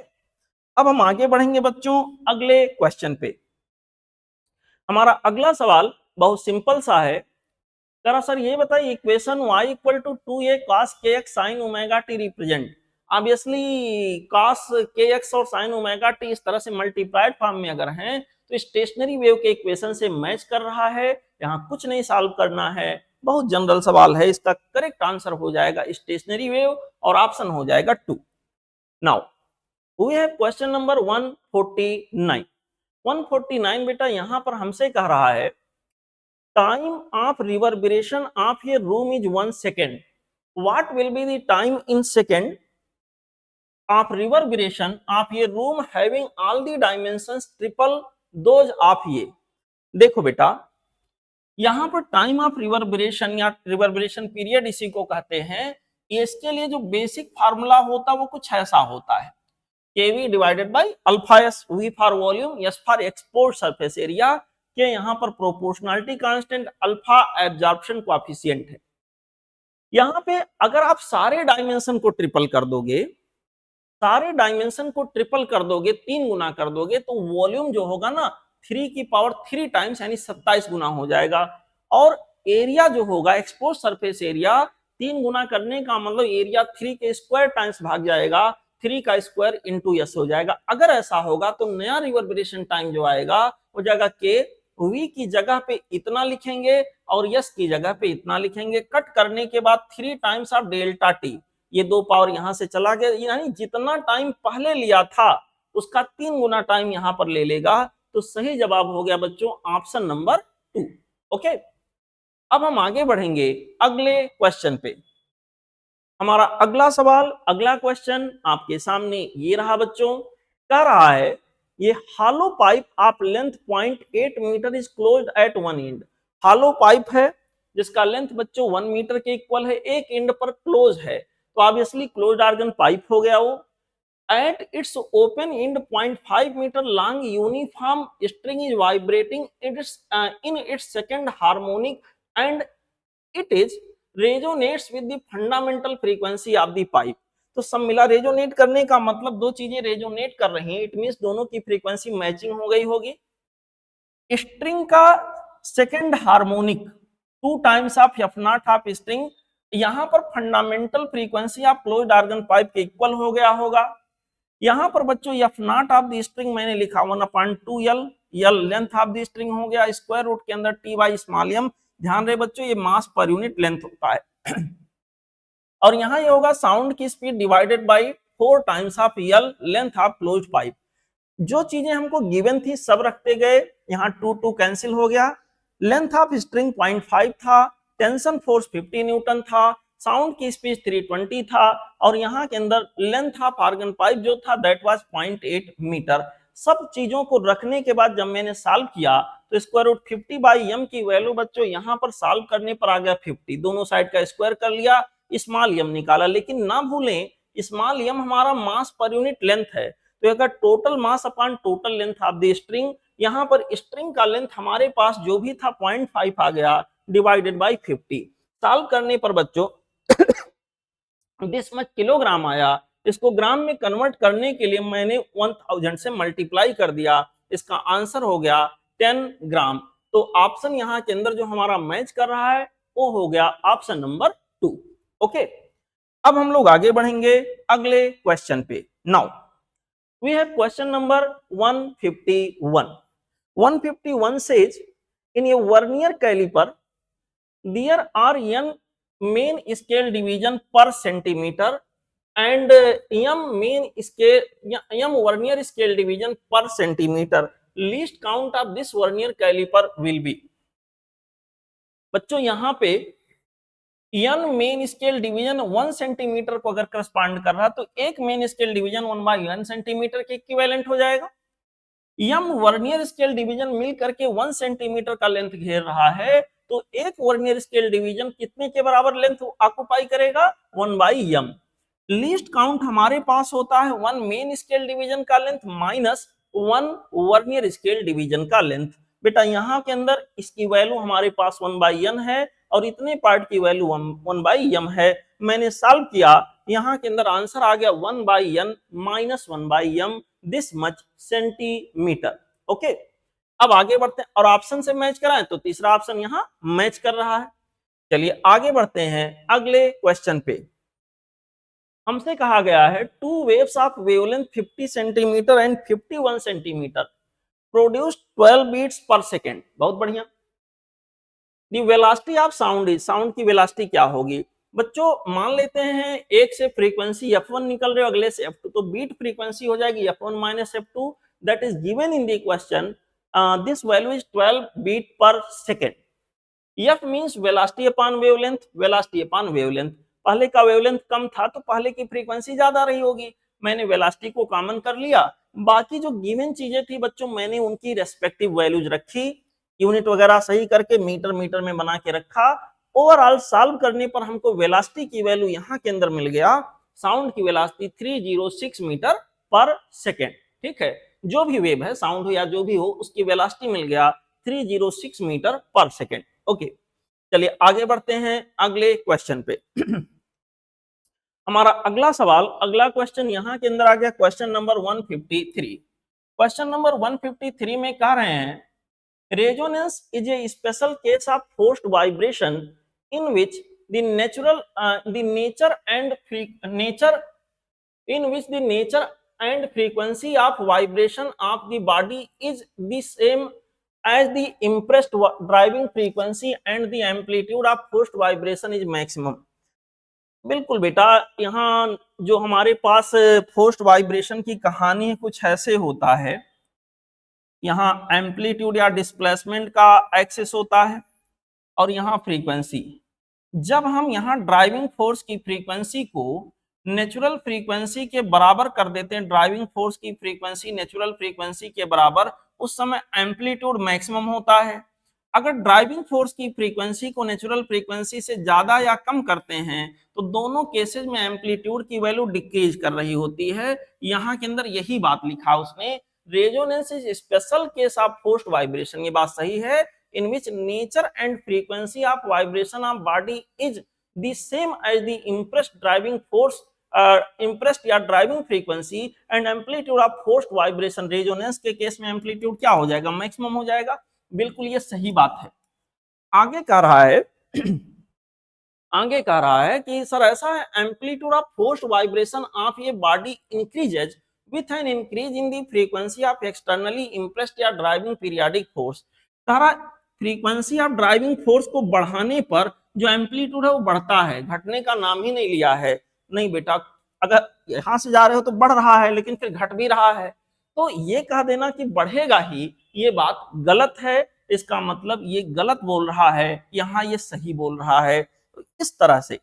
अब हम आगे बढ़ेंगे बच्चों अगले क्वेश्चन पे। हमारा अगला सवाल बहुत सिंपल सा है। करा सर ये बताइए equation y equal to 2a cos kx sin omega t represent. Obviously cos kx और sin ओमेगा t इस तरह से मल्टीप्लाइड फॉर्म में अगर हैं तो स्टेशनरी वेव के इक्वेशन से मैच कर रहा है। यहाँ कुछ नहीं सॉल्व करना है, बहुत जनरल सवाल है। इसका करेक्ट आंसर हो जाएगा स्टेशनरी वेव और ऑप्शन हो जाएगा 2। Now we have question number 149। 149 बेटा यहाँ पर हमसे कह रहा है time of reverberation of a room is 1 second. What will be the time in second of reverberation of a room having all the dimensions triple those of a? देखो बेटा यहां पर टाइम ऑफ रिवर्बरेशन या रिवर्बरेशन पीरियड इसी को कहते हैं। इसके लिए जो बेसिक फार्मूला होता है वो कुछ ऐसा होता है, kV divided by alpha S, V for volume, S for export surface area, के यहाँ पर proportionality constant, alpha absorption coefficient है। यहाँ पे अगर आप सारे डायमेंशन को ट्रिपल कर दोगे, सारे डायमेंशन को ट्रिपल कर दोगे, 3 गुना कर दोगे, तो वॉल्यूम जो होगा ना 3 की पावर 3 टाइम्स यानी 27 गुना हो जाएगा। और एरिया जो होगा एक्सपोज सरफेस एरिया 3 गुना करने का मतलब एरिया 3 के स्क्वायर टाइम्स भाग जाएगा, 3 का स्क्वायर इंटू एस हो जाएगा। अगर ऐसा होगा तो नया रिवर्बरेशन टाइम जो आएगा वो जाएगा के V की जगह पे इतना लिखेंगे और यस की जगह पे इतना लिखेंगे। कट करने के बाद 3 टाइम्स ऑफ डेल्टा टी, ये 2 पावर यहां से चला गया, यानी जितना टाइम पहले लिया था उसका 3 गुना टाइम यहां पर ले लेगा। तो सही जवाब हो गया बच्चों ऑप्शन नंबर 2। ओके, अब हम आगे बढ़ेंगे अगले क्वेश्चन पे। हमारा अगला सवाल, अगला क्वेश्चन आपके सामने ये रहा बच्चों। कह रहा है ये hollow pipe of length 0.8 metre is closed at one end. Hollow pipe है जिसका लेंथ बच्चों 1 मीटर के इक्वल है, एक एंड पर क्लोज है, तो ऑब्वियसली क्लोज्ड आर्गन पाइप हो गया वो। At its open end 0.5 metre long uniform string is vibrating in its second harmonic and it is resonates with the fundamental frequency of the pipe. तो सब मिला रेजोनेट करने का मतलब दो चीजें रेजोनेट कर रही हैं, इट मींस दोनों की फ्रीक्वेंसी मैचिंग हो गई होगी। स्ट्रिंग का second harmonic 2 times of F nought of string, यहां पर fundamental frequency of closed organ pipe के इक्वल हो गया होगा। यहां पर बच्चों F nought of the string मैंने लिखा 1/2 L length of the string हो गया, स्क्वायर रूट के अंदर T बाई स्मॉल m। ध्यान रहे बच्चों ये मास पर यूनिट लेंथ होता है। और यहां ये होगा साउंड की speed divided by 4 times of L length of closed pipe. जो चीजें हमको गिवन थी सब रखते गए, यहाँ 2 कैंसिल हो गया। लेंथ ऑफ स्ट्रिंग 0.5 था, टेंशन फोर्स 50 न्यूटन था, साउंड की स्पीड 320 था, और यहाँ के अंदर लेंथ ऑफ आर्गन पाइप जो था दैट वाज 0.8 मीटर। सब चीजों को रखने के बाद जब मैंने सॉल्व किया तो स्क्वायर रूट 50 बाई m की वैल्यू बच्चों यहाँ पर सॉल्व करने पर आ गया 50, दोनों साइड का स्क्वायर कर लिया, स्मॉल m निकाला। लेकिन ना भूलें स्मॉल m हमारा मास पर यूनिट लेंथ है, तो अगर total mass upon total length of the string, यहाँ पर स्ट्रिंग का लेंथ हमारे पास जो भी था 0.5 आ गया डिवाइडेड बाई 50। सॉल्व करने पर बच्चों दिस मच किलोग्राम आया। इसको ग्राम में कन्वर्ट करने के लिए मैंने 1000 से मल्टीप्लाई कर दिया, इसका आंसर हो गया 10 ग्राम। तो ऑप्शन यहाँ के अंदर जो हमारा मैच कर रहा है वो हो गया ऑप्शन नंबर 2। ओके, अब हम लोग आगे बढ़ेंगे अगले क्वेश्चन पे। Now we have question number 151. 151 says in a vernier caliper there are n main scale division per centimeter and m vernier scale division per centimeter. Least count of this vernier caliper will be। बच्चों यहाँ पे n main scale division 1 centimetre को अगर करस्पॉन्ड कर रहा तो एक मेन स्केल डिवीजन 1/1 सेंटीमीटर के इक्विवेलेंट हो जाएगा। m वर्नियर स्केल डिवीजन मिल करके 1 सेंटीमीटर का लेंथ घेर रहा है, तो एक वर्नियर स्केल डिवीजन कितने के बराबर लेंथ ऑक्युपाई करेगा 1/m। लीस्ट काउंट हमारे पास होता है 1 मेन स्केल डिवीजन का length minus 1 vernier scale division का लेंथ। बेटा यहाँ के अंदर इसकी वैल्यू हमारे पास 1/n है और इतने पार्ट की वैल्यू 1/m है। मैंने सॉल्व किया, यहाँ के अंदर आंसर आ गया 1/n minus 1/m this much centimetre. Okay, अब आगे बढ़ते हैं और ऑप्शन से मैच कराएं तो तीसरा ऑप्शन यहाँ मैच कर रहा है। चलिए आगे बढ़ते हैं अगले क्वेश्चन पे। हमसे कहा गया है two waves of wavelength 50 centimetre and 51 centimetre produce 12 beats per second. बहुत बढ़िया। The velocity of sound is, sound की वेलोसिटी क्या होगी? बच्चों मान लेते हैं एक से फ्रीक्वेंसी f1 निकल रही है, अगले से f2, तो बीट फ्रीक्वेंसी हो जाएगी f1 minus f2 that is given in the question. This value is 12 beat per second. f means velocity upon wavelength, velocity upon wavelength. पहले का वेवलेंथ कम था तो पहले की फ्रीक्वेंसी ज्यादा रही होगी, मैंने वेलोसिटी को कॉमन कर लिया, बाकी जो गिवन चीजें थी बच्चों मैंने उनकी रेस्पेक्टिव वैल्यूज रखी, यूनिट वगैरह सही करके मीटर मीटर में बना के रखा। ओवरऑल सॉल्व करने पर हमको वेलोसिटी की वैल्यू यहाँ के अंदर मिल गया, साउंड की वेलोसिटी 306 मीटर पर सेकेंड। ठीक है, जो भी वेव है साउंड हो या जो भी हो उसकी वेलोसिटी मिल गया 306 मीटर पर सेकेंड। ओके, चलिए आगे बढ़ते हैं अगले क्वेश्चन पे। हमारा अगला सवाल, अगला क्वेश्चन यहाँ के अंदर आ गया क्वेश्चन नंबर 153। क्वेश्चन नंबर 153 में कह रहे हैं resonance is a special case of forced vibration in which the nature and frequency of vibration of the body is the same as the impressed driving frequency and the amplitude of forced vibration is maximum। बिल्कुल बेटा, यहाँ जो हमारे पास फोर्स्ड वाइब्रेशन की कहानी है कुछ ऐसे होता है, यहाँ एम्पलीट्यूड या डिस्प्लेसमेंट का एक्सेस होता है और यहाँ फ्रीक्वेंसी। जब हम यहाँ ड्राइविंग फोर्स की फ्रीक्वेंसी को नेचुरल फ्रीक्वेंसी के बराबर कर देते हैं, ड्राइविंग फोर्स की फ्रीक्वेंसी नेचुरल फ्रीक्वेंसी के बराबर, उस समय एम्पलीट्यूड मैक्सिमम होता है। अगर ड्राइविंग फोर्स की फ्रीक्वेंसी को नेचुरल फ्रीक्वेंसी से ज्यादा या कम करते हैं तो दोनों केसेस में एम्पलीट्यूड की वैल्यू डिक्रीज कर रही होती है। यहाँ के अंदर यही बात लिखा उसने, resonance is special case of forced vibration, ये बात सही है, in which nature and frequency of vibration of body is the same as the impressed driving force, impressed या driving frequency and amplitude of forced vibration। Resonance के केस में एम्पलीट्यूड क्या हो जाएगा? मैक्सिमम हो जाएगा। बिल्कुल ये सही बात है। आगे कह रहा है आगे कह रहा है कि सर ऐसा है amplitude of forced vibration of ये body increases with an increase in the frequency of externally impressed या driving periodic force। सारा फ्रीक्वेंसी ऑफ ड्राइविंग फोर्स को बढ़ाने पर जो एम्पलीट्यूड है वो बढ़ता है, घटने का नाम ही नहीं लिया है। नहीं बेटा, अगर यहां से जा रहे हो तो बढ़ रहा है लेकिन फिर घट भी रहा है, तो ये कह देना कि बढ़ेगा ही, ये बात गलत है। इसका मतलब ये गलत बोल रहा है, यहाँ ये सही बोल रहा है। तो इस तरह से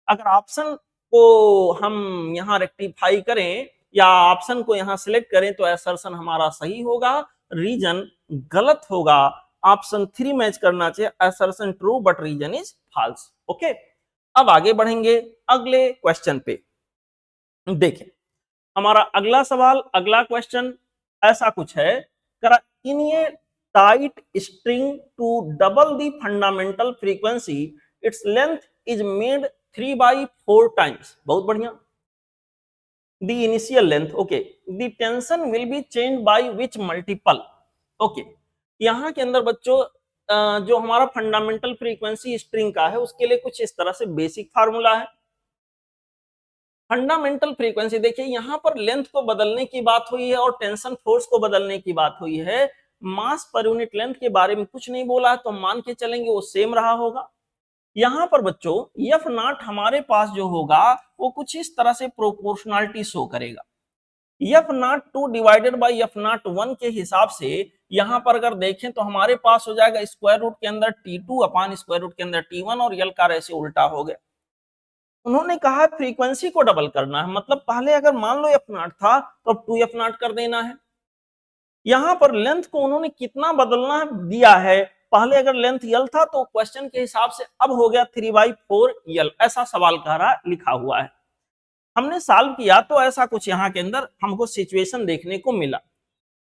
अगर ऑप्शन को हम यहाँ रेक्टिफाई करें या ऑप्शन को यहाँ सिलेक्ट करें तो असर्शन हमारा सही होगा, रीजन गलत होगा। ऑप्शन 3 मैच करना चाहिए, assertion true but reason is false. Okay, अब आगे बढ़ेंगे अगले क्वेश्चन पे। देखें हमारा अगला सवाल, अगला क्वेश्चन ऐसा कुछ है, in a tight string to double the fundamental frequency its length is made 3/4 times. बहुत बढ़िया। the initial length, okay, the tension will be changed by which multiple। okay, यहाँ के अंदर बच्चों जो हमारा फंडामेंटल फ्रीक्वेंसी स्ट्रिंग का है उसके लिए कुछ इस तरह से बेसिक फार्मूला है। फंडामेंटल फ्रीक्वेंसी देखिए, यहाँ पर लेंथ को बदलने की बात हुई है और टेंशन फोर्स को बदलने की बात हुई है, मास पर यूनिट लेंथ के बारे में कुछ नहीं बोला है, तो मान के चलेंगे वो सेम रहा होगा। यहाँ पर बच्चों एफ नॉट हमारे पास जो होगा वो कुछ इस तरह से प्रोपोर्शनलिटी शो करेगा। F not 2 divided by F not 1 के हिसाब से यहाँ पर अगर देखें तो हमारे पास हो जाएगा स्क्वायर रूट के अंदर T2 अपॉन स्क्वायर रूट के अंदर T1 और यल का रेशियो उल्टा हो गया। उन्होंने कहा फ्रीक्वेंसी को डबल करना है, मतलब पहले अगर मान लो एफ नॉट था तो अब 2 एफ नॉट कर देना है। यहाँ पर लेंथ को उन्होंने कितना बदलना दिया है, पहले अगर लेंथ यल था तो क्वेश्चन के हिसाब से अब हो गया 3/4 यल, ऐसा सवाल कह रहा लिखा हुआ है। हमने सॉल्व किया तो ऐसा कुछ यहाँ के अंदर हमको सिचुएशन देखने को मिला।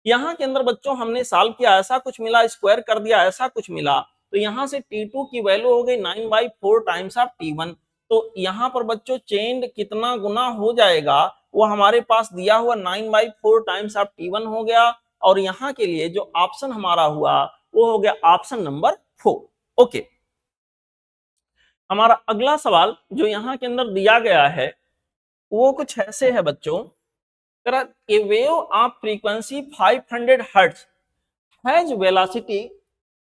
यहाँ के अंदर बच्चों हमने सॉल्व किया, ऐसा कुछ मिला, स्क्वायर कर दिया, ऐसा कुछ मिला। तो यहाँ से T2 की वैल्यू हो गई 9/4 टाइम्स ऑफ T1। तो यहाँ पर बच्चों चेंड कितना गुना हो जाएगा वो हमारे पास दिया हुआ 9/4 टाइम्स ऑफ T1 हो गया। और यहाँ के लिए जो ऑप्शन हमारा हुआ वो हो गया ऑप्शन नंबर 4। ओके, हमारा अगला सवाल जो यहाँ के अंदर दिया गया है वो कुछ ऐसे है बच्चों, a wave of frequency 500 hertz has velocity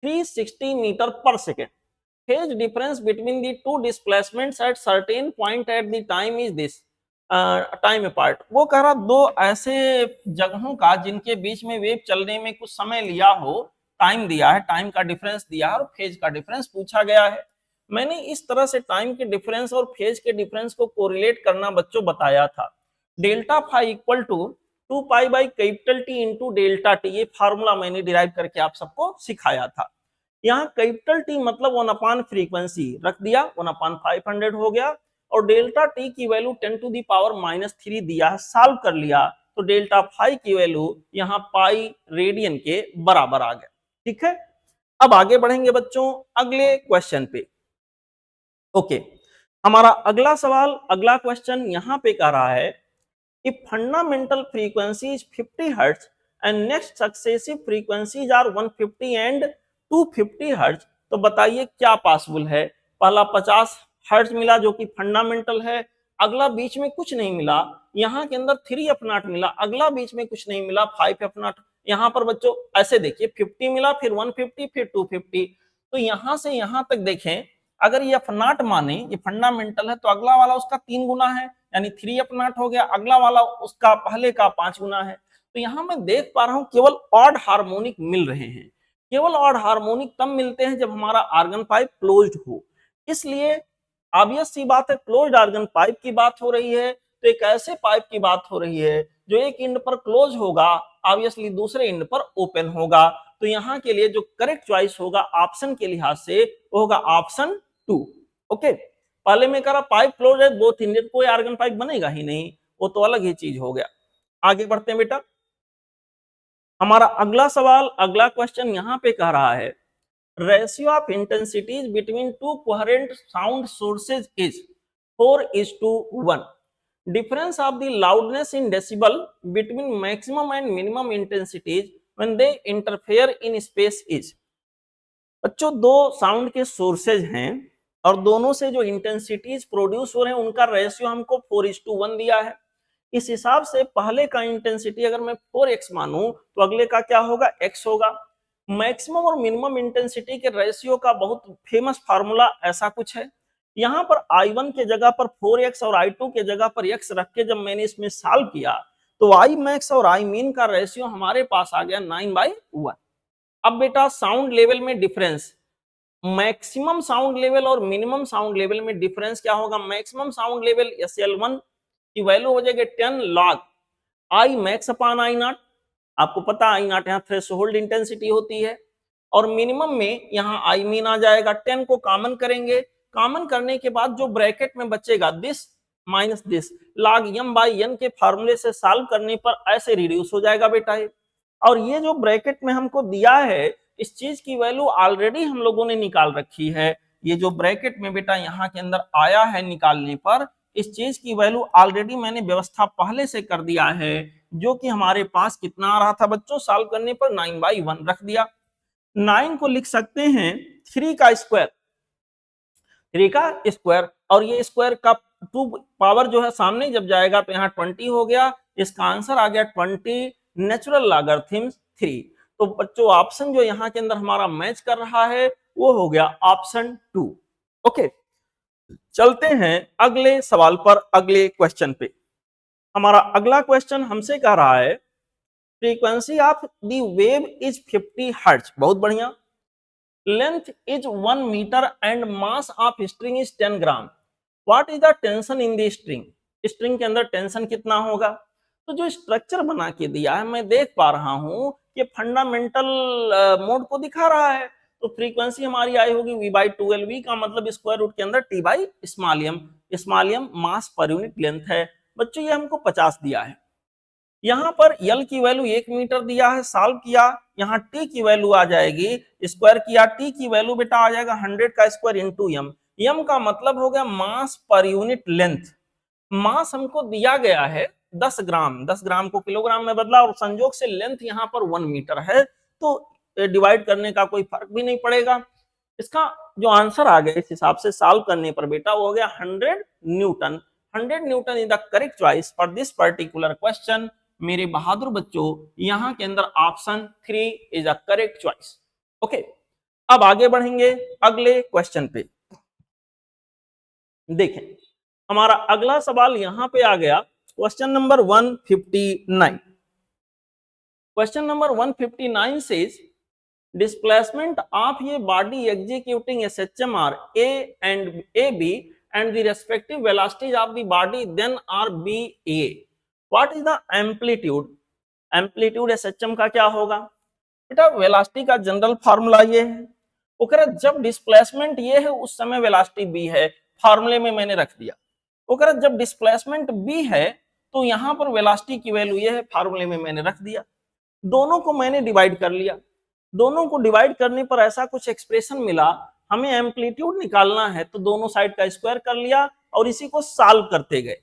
360 meter per second. Phase difference between the two displacements at certain point at the time is this time apart. वो कह रहा दो ऐसे जगहों का जिनके बीच में वेव चलने में कुछ समय लिया हो, टाइम दिया है, टाइम का डिफरेंस दिया है और फेज का डिफरेंस पूछा गया है। मैंने इस तरह से टाइम के डिफरेंस और फेज के डिफरेंस को कोरिलेट करना बच्चों बताया था। Delta phi equal to 2 pi by capital T into delta T, ये फार्मूला मैंने डिराइव करके आप सबको सिखाया था। यहाँ कैपिटल टी मतलब 1 फ्रीक्वेंसी रख दिया, 1/500 हो गया। और डेल्टा टी की वैल्यू 10⁻³ दिया है, सॉल्व कर लिया तो डेल्टा फाई की वैल्यू यहाँ पाई रेडियन के बराबर आ गया। ठीक है, अब आगे बढ़ेंगे बच्चों अगले क्वेश्चन पे। ओके, हमारा अगला सवाल, अगला क्वेश्चन यहाँ पे कह रहा है if fundamental frequency is 50 hertz and next successive frequencies are 150 and 250 hertz, तो बताइए क्या पॉसिबल है। पहला 50 हर्ट्ज मिला जो कि फंडामेंटल है, अगला बीच में कुछ नहीं मिला, यहाँ के अंदर 3f0 मिला, अगला बीच में कुछ नहीं मिला 5f0। यहाँ पर बच्चों ऐसे देखिए 50 मिला, फिर 150, फिर 250। तो यहाँ से यहाँ तक देखें, अगर ये f0 माने ये फंडामेंटल है तो अगला वाला उसका 3 गुना है, यानी 3f0 हो गया, अगला वाला उसका पहले का 5 गुना है। तो यहाँ मैं देख पा रहा हूँ केवल ऑड हार्मोनिक मिल रहे हैं। केवल ऑड हार्मोनिक तब मिलते हैं जब हमारा आर्गन पाइप क्लोज्ड हो। इसलिए ऑब्वियस सी बात है, क्लोज्ड आर्गन पाइप की बात हो रही है तो एक ऐसे पाइप की बात हो रही है जो एक एंड पर क्लोज होगा, ऑब्वियसली दूसरे एंड पर ओपन होगा। तो यहाँ के लिए जो करेक्ट चॉइस होगा ऑप्शन के लिहाज से वो होगा ऑप्शन 2। ओके, पहले में करा पाइप क्लोज है, बोथ इंडियन, कोई आर्गन पाइप बनेगा ही नहीं, वो तो अलग ही चीज हो गया। आगे बढ़ते हैं बेटा, हमारा अगला सवाल, अगला क्वेश्चन यहाँ पे कह रहा है ratio of intensities between two coherent sound sources is 4:1। Difference of the loudness in decibel between maximum and minimum intensities when they interfere in space is. बच्चों दो साउंड के सोर्सेज हैं और दोनों से जो इंटेंसिटीज प्रोड्यूस हो रहे हैं उनका रेशियो हमको 4:1 दिया है। इस हिसाब से पहले का इंटेंसिटी अगर मैं 4x मानूं तो अगले का क्या होगा, x होगा। मैक्सिमम और मिनिमम इंटेंसिटी के रेशियो का बहुत फेमस फार्मूला ऐसा कुछ है। यहाँ पर I1 के जगह पर 4x और I2 के जगह पर x रख के जब मैंने इसमें सॉल्व किया तो I max और I min का रेशियो हमारे पास आ गया 9/1। अब बेटा साउंड लेवल में डिफरेंस, मैक्सिमम साउंड लेवल और मिनिमम साउंड लेवल में डिफरेंस क्या होगा। मैक्सिमम साउंड लेवल SL1 की वैल्यू हो जाएगी 10 log I max upon I0। आपको पता है I0 यहाँ थ्रेशोल्ड इंटेंसिटी होती है। और मिनिमम में यहाँ I min आ जाएगा, 10 को कॉमन करेंगे, कॉमन करने के बाद जो ब्रैकेट में बचेगा this minus this, log m/n के फार्मूले से सॉल्व करने पर ऐसे रिड्यूस हो जाएगा बेटा ये। और ये जो ब्रैकेट में हमको दिया है इस चीज की वैल्यू ऑलरेडी हम लोगों ने निकाल रखी है। ये जो ब्रैकेट में बेटा यहाँ के अंदर आया है निकालने पर, इस चीज की वैल्यू ऑलरेडी मैंने व्यवस्था पहले से कर दिया है, जो कि हमारे पास कितना आ रहा था बच्चों, सॉल्व करने पर 9/1 रख दिया। 9 को लिख सकते हैं 3 का स्क्वायर, 3 का स्क्वायर, और ये स्क्वायर का 2 पावर जो है सामने जब जाएगा तो यहाँ 20 हो गया। इसका आंसर आ गया 20 नेचुरल लॉगरिथम 3। तो बच्चों ऑप्शन जो यहाँ के अंदर हमारा मैच कर रहा है वो हो गया ऑप्शन 2। ओके, चलते हैं अगले सवाल पर, अगले क्वेश्चन पे। हमारा अगला क्वेश्चन हमसे कह रहा है frequency of the wave is 50 hertz, बहुत बढ़िया। Length is 1 metre and mass of string is 10 gram. What is the tension in the string, string के अंदर टेंशन कितना होगा। तो जो स्ट्रक्चर बना के दिया है मैं देख पा रहा हूं कि फंडामेंटल मोड को दिखा रहा है। तो फ्रीक्वेंसी हमारी आई होगी V/12, V का मतलब स्क्वायर रूट के अंदर T/स्मॉल m, स्मॉल m मास पर यूनिट लेंथ है। बच्चों ये हमको 50 दिया है, यहाँ पर यल की वैल्यू 1 मीटर दिया है, सॉल्व किया, यहाँ टी की वैल्यू आ जाएगी, स्क्वायर किया, टी की वैल्यू बेटा आ जाएगा 100 का स्क्वायर इंटू एम। एम का मतलब हो गया मास पर यूनिट लेंथ। मास हमको दिया गया है 10 ग्राम, 10 ग्राम को किलोग्राम में बदला और संयोग से लेंथ यहाँ पर 1 मीटर है, तो डिवाइड करने का कोई फर्क भी नहीं पड़ेगा। इसका जो आंसर आ गया इस हिसाब से सॉल्व करने पर बेटा वो हो गया 100 Newton. 100 Newton is the correct choice for this particular question. मेरे बहादुर बच्चों, यहां के अंदर option 3 is the correct choice. Okay, अब आगे बढ़ेंगे अगले क्वेश्चन पे। देखें, हमारा अगला सवाल यहां पे आ गया question number 159। Question number 159 says displacement of a body executing SHM are A and AB and the respective velocities of the body then are BA. What is the amplitude? Amplitude SHM का क्या होगा बेटा? वेलोसिटी का जनरल फार्मूला ये है, ओकरा जब डिस्प्लेसमेंट ये है उस समय वेलोसिटी बी है, फार्मूले में मैंने रख दिया। ओकरा जब डिस्प्लेसमेंट बी है तो यहाँ पर वेलोसिटी की वैल्यू ये है, फार्मूले में मैंने रख दिया। दोनों को मैंने डिवाइड कर लिया, दोनों को डिवाइड करने पर ऐसा कुछ एक्सप्रेशन मिला, हमें एम्पलीट्यूड निकालना है तो दोनों साइड का स्क्वायर कर लिया और इसी को सॉल्व करते गए।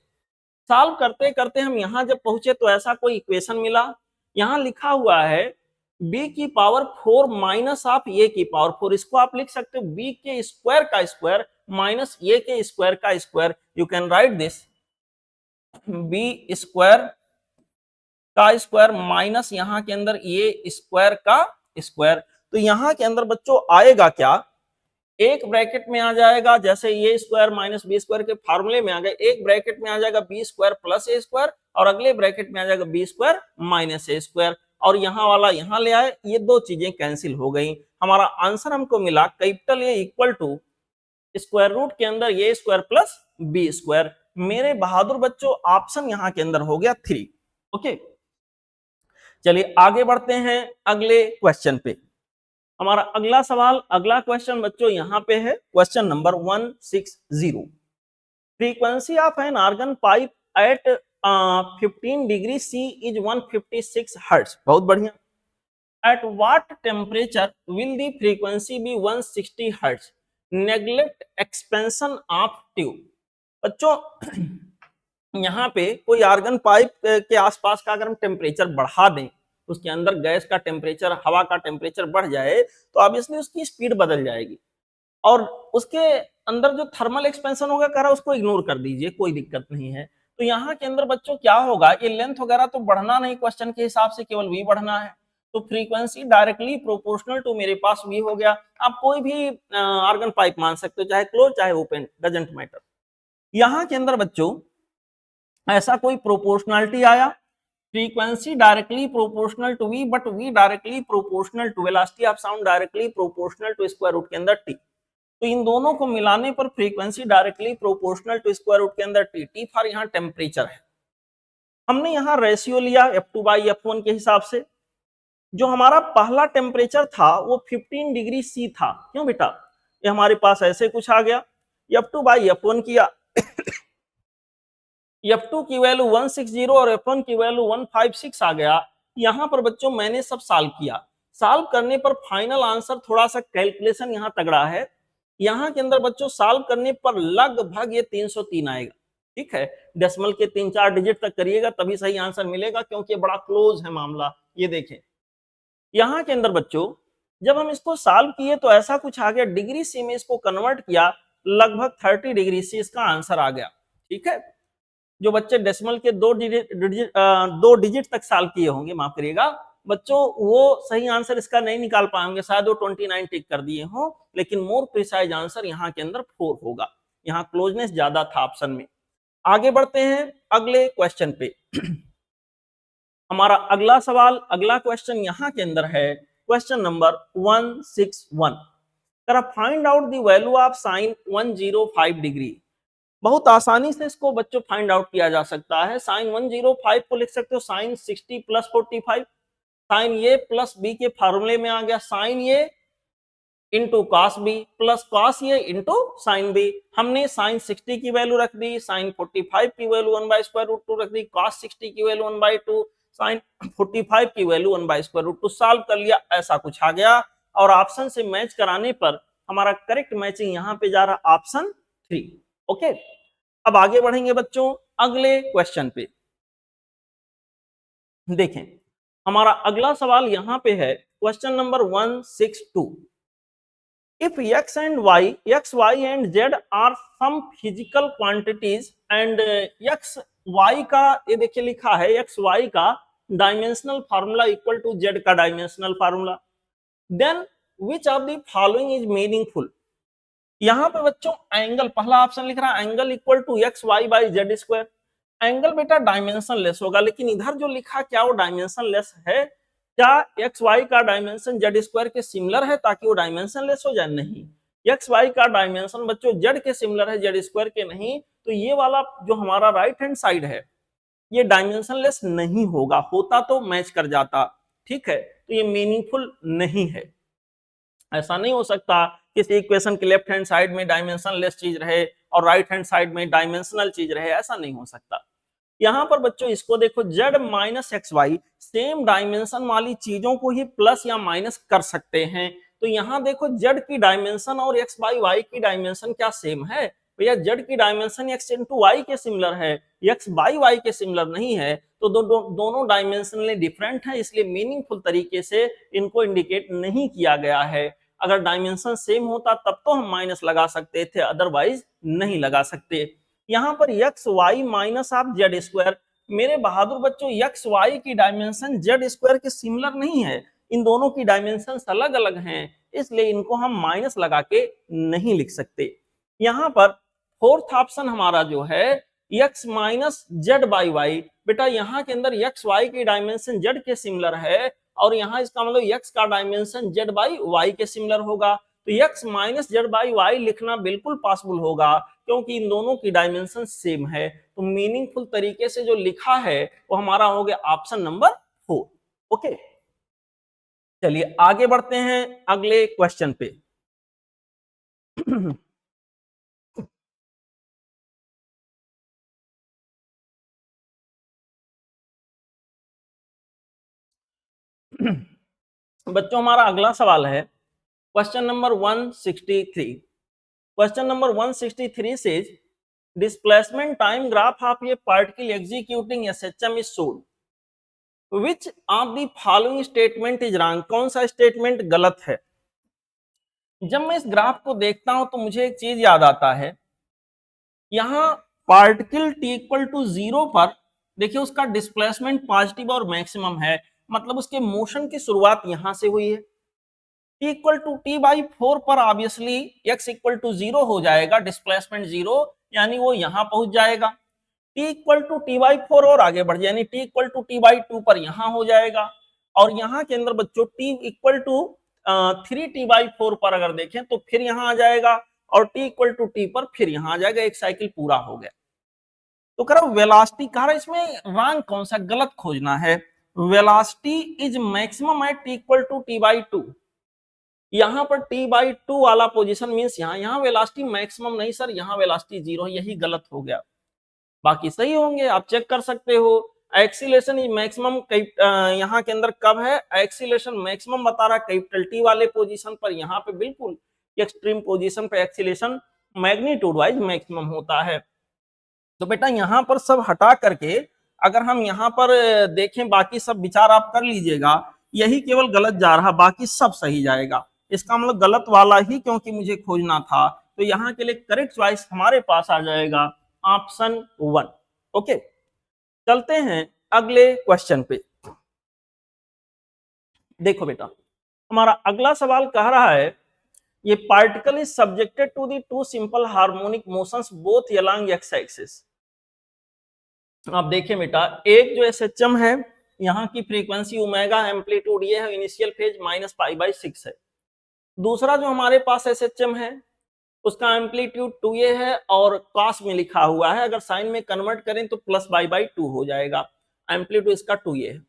सॉल्व करते करते हम यहां जब पहुंचे तो ऐसा कोई इक्वेशन मिला, यहां लिखा हुआ है b की पावर 4 माइनस ऑफ a की पावर 4। इसको आप लिख सकते हो b के स्क्वायर का स्क्वायर माइनस a के स्क्वायर का square. You can write this b square का स्क्वायर माइनस यहाँ के अंदर a स्क्वायर का स्क्वायर। तो यहां के अंदर बच्चों आएगा क्या, एक ब्रैकेट में आ जाएगा, जैसे ए स्क्वायर माइनस बी स्क्वायर के फार्मूले में आ गए, एक ब्रैकेट में आ जाएगा बी स्क्वायर प्लस ए स्क्वायर और अगले ब्रैकेट में आ जाएगा बी स्क्वायर माइनस ए स्क्वायर, और यहाँ वाला यहाँ ले आए, ये दो चीजें कैंसिल हो गई। हमारा आंसर हमको मिला capital A equal to square root के अंदर A square plus B square. मेरे बहादुर बच्चों ऑप्शन यहाँ के अंदर हो गया 3। ओके, चलिए आगे बढ़ते हैं अगले क्वेश्चन पे। हमारा अगला सवाल, अगला क्वेश्चन बच्चों यहां पे है question number 160। Frequency of an organ pipe at 15 degree C is 156 hertz. बहुत बढ़िया। At what temperature will the frequency be 160 hertz? Neglect expansion of tube. बच्चों यहाँ पे कोई आर्गन पाइप के आसपास का अगर हम टेम्परेचर बढ़ा दें, उसके अंदर गैस का टेम्परेचर, हवा का टेम्परेचर बढ़ जाए तो ऑब्वियसली उसकी स्पीड बदल जाएगी और उसके अंदर जो थर्मल एक्सपेंशन होगा कह रहा उसको इग्नोर कर दीजिए, कोई दिक्कत नहीं है। तो यहाँ के अंदर बच्चों क्या होगा, ये लेंथ वगैरह तो बढ़ना नहीं क्वेश्चन के हिसाब से, केवल वी बढ़ना है, तो फ्रीक्वेंसी डायरेक्टली प्रोपोर्शनल टू मेरे पास वी हो गया। आप कोई भी आर्गन पाइप मान सकते हो, चाहे क्लोज चाहे ओपन, डजंट मैटर। यहाँ के अंदर बच्चों ऐसा कोई प्रोपोर्शनलिटी आया, frequency directly proportional to V but V directly proportional to velocity of sound directly proportional to square root के अंदर टी। तो इन दोनों को मिलाने पर frequency directly proportional to square root के अंदर टी। टी फॉर यहाँ टेम्परेचर है, हमने यहाँ रेशियो लिया F2/F1 के हिसाब से। जो हमारा पहला टेम्परेचर था वो 15 डिग्री सी था। क्यों बेटा, ये हमारे पास ऐसे कुछ आ गया, F2/F1 किया, F2 की वैल्यू 160 और F1 की वैल्यू 156 आ गया। यहाँ पर बच्चों मैंने सब सॉल्व किया, सॉल्व करने पर फाइनल आंसर थोड़ा सा कैलकुलेशन यहाँ तगड़ा है। यहाँ के अंदर बच्चों सॉल्व करने पर लगभग ये 303 आएगा। ठीक है, डेसिमल के 3-4 डिजिट तक करिएगा तभी सही आंसर मिलेगा, क्योंकि बड़ा क्लोज है मामला। ये देखें यहाँ के अंदर बच्चों जब हम इसको सॉल्व किए तो ऐसा कुछ आ गया, डिग्री सी में इसको कन्वर्ट किया, लगभग 30 डिग्री सी इसका आंसर आ गया। ठीक है, जो बच्चे डेसिमल के 2 डिजिट तक सॉल्व किए होंगे, माफ करिएगा बच्चों, वो सही आंसर इसका नहीं निकाल पाएंगे, शायद वो 29 टिक कर दिए हो, लेकिन मोर प्रिसाइज आंसर यहाँ के अंदर 4 होगा। यहाँ क्लोजनेस ज्यादा था ऑप्शन में। आगे बढ़ते हैं अगले क्वेश्चन पे। हमारा अगला सवाल, अगला क्वेश्चन यहाँ के अंदर है question number 161। Find out the value of sine 105 degree. बहुत आसानी से इसको बच्चों फाइंड आउट किया जा सकता है। साइन 105 को लिख सकते हो sine 60 plus 45। Sine A plus B के फार्मूले में आ गया sine A into cos B plus cos A into sine B. हमने साइन 60 की वैल्यू रख दी, साइन 45 की वैल्यू 1/√2 रख दी, कॉस 60 की वैल्यू 1/2, साइन 45 की वैल्यू 1/√2 सॉल्व कर लिया, ऐसा कुछ आ गया। और ऑप्शन से मैच कराने पर हमारा करेक्ट मैचिंग यहां पे जा रहा ऑप्शन 3। ओके, अब आगे बढ़ेंगे बच्चों अगले क्वेश्चन पे। देखें हमारा अगला सवाल यहां पे है question number 162। If x, y and z are some physical quantities and x, y का ये देखिए लिखा है x, y का dimensional formula equal to z का dimensional formula, then which of the following is meaningful. यहां पे बच्चों एंगल, पहला ऑप्शन लिख रहा है angle equal to X Y by Z square. Angle बेटा डायमेंशन लेस होगा, लेकिन इधर जो लिखा क्या वो डायमेंशन लेस है क्या? एक्स वाई का डायमेंशन जेड स्क्वायर के सिमिलर है ताकि वो डायमेंशन लेस हो जाए? नहीं, एक्स वाई का डायमेंशन बच्चों जेड के सिमिलर है, जेड स्क्वायर के नहीं। तो ये वाला जो हमारा राइट हैंड साइड है ये डायमेंशन लेस नहीं होगा, होता तो मैच कर जाता। ठीक है, तो ये मीनिंगफुल नहीं है। ऐसा नहीं हो सकता किसी इक्वेशन के लेफ्ट हैंड साइड में डायमेंशन लेस चीज रहे और राइट हैंड साइड में डायमेंशनल चीज रहे, ऐसा नहीं हो सकता। यहां पर बच्चों इसको देखो z minus X Y, same dimension वाली चीजों को ही प्लस या माइनस कर सकते हैं। तो यहां देखो z की डायमेंशन और x बाई वाई की डायमेंशन क्या सेम है? भैया z की डायमेंशन x इंटू वाई के सिमिलर है, x बाई वाई के सिमिलर नहीं है। तो दोनों डायमेंशनली डिफरेंट है, इसलिए मीनिंगफुल तरीके से इनको इंडिकेट नहीं किया गया है। अगर डायमेंशन सेम होता तब तो हम माइनस लगा सकते थे, अदरवाइज नहीं लगा सकते। यहाँ पर X Y minus of Z square, मेरे बहादुर बच्चों एक्स वाई की डायमेंशन जेड स्क्वायर के सिमिलर नहीं है, इन दोनों की डायमेंशन अलग अलग हैं, इसलिए इनको हम माइनस लगा के नहीं लिख सकते। यहाँ पर फोर्थ ऑप्शन हमारा जो है X minus Z by Y, बेटा यहाँ के अंदर एक्स वाई की डायमेंशन जेड के सिमिलर है और यहाँ इसका मतलब एक्स का डायमेंशन जेड बाई वाई के सिमिलर होगा। तो x minus Z by Y लिखना बिल्कुल पॉसिबल होगा क्योंकि इन दोनों की डायमेंशन सेम है। तो मीनिंगफुल तरीके से जो लिखा है वो हमारा हो गया ऑप्शन नंबर 4। ओके, चलिए आगे बढ़ते हैं अगले क्वेश्चन पे। बच्चों हमारा अगला सवाल है क्वेश्चन नंबर 163। क्वेश्चन नंबर 163 से displacement time graph of A particle executing SHM is showed, which of the following statement is wrong. कौन सा स्टेटमेंट गलत है? जब मैं इस ग्राफ को देखता हूं तो मुझे एक चीज याद आता है, यहां पार्टिकल टी इक्वल टू 0 पर देखिए उसका डिस्प्लेसमेंट पॉजिटिव और मैक्सिमम है, मतलब उसके मोशन की शुरुआत यहां से हुई है। T equal to T by 4 पर ऑब्वियसली एक्स इक्वल टू 0 हो जाएगा, डिस्प्लेसमेंट 0, यानी वो यहां पहुंच जाएगा। T equal to T by 4 और आगे बढ़ जाए, यानी T equal to T by 2 पर यहां हो जाएगा। और यहाँ के अंदर बच्चों टी इक्वल टू 3t/4 पर अगर देखें तो फिर यहां आ जाएगा और t इक्वल टू टी पर फिर यहां आ जाएगा, एक साइकिल पूरा हो गया। तो कह रहा वेलोसिटी, कह रहा इसमें रॉन्ग कौन सा, गलत खोजना है। Velocity is maximum at t equal to t/2। यहाँ पर t/2 वाला पोजीशन मींस यहाँ वेलोसिटी मैक्सिमम नहीं सर, यहाँ वेलोसिटी 0, यही गलत हो गया। बाकी सही होंगे, आप चेक कर सकते हो। एक्सीलेशन इज मैक्सिमम यहाँ के अंदर कब है? एक्सीलेशन मैक्सिमम बता रहा है कैपिटल टी वाले पोजीशन पर, यहाँ पे बिल्कुल एक्सट्रीम पोजीशन पे एक्सीलेशन मैग्नीट्यूड वाइज मैक्सिमम होता है। तो बेटा यहाँ पर सब हटा करके अगर हम यहाँ पर देखें, बाकी सब विचार आप कर लीजिएगा, यही केवल गलत जा रहा, बाकी सब सही जाएगा। इसका मतलब गलत वाला ही क्योंकि मुझे खोजना था, तो यहाँ के लिए करेक्ट चॉइस हमारे पास आ जाएगा ऑप्शन 1। ओके, चलते हैं अगले क्वेश्चन पे। देखो बेटा हमारा अगला सवाल कह रहा है ये particle is subjected to the two simple harmonic motions both along X axis. आप देखें बेटा, एक जो एसएचएम है यहाँ की फ्रीक्वेंसी ओमेगा, एम्पलीट्यूड ये है, इनिशियल फेज -π/6 है। दूसरा जो हमारे पास एसएचएम है उसका एम्पलीट्यूड 2a है और कॉस में लिखा हुआ है, अगर साइन में कन्वर्ट करें तो +π/2 हो जाएगा। एम्पलीट्यूड इसका 2a है।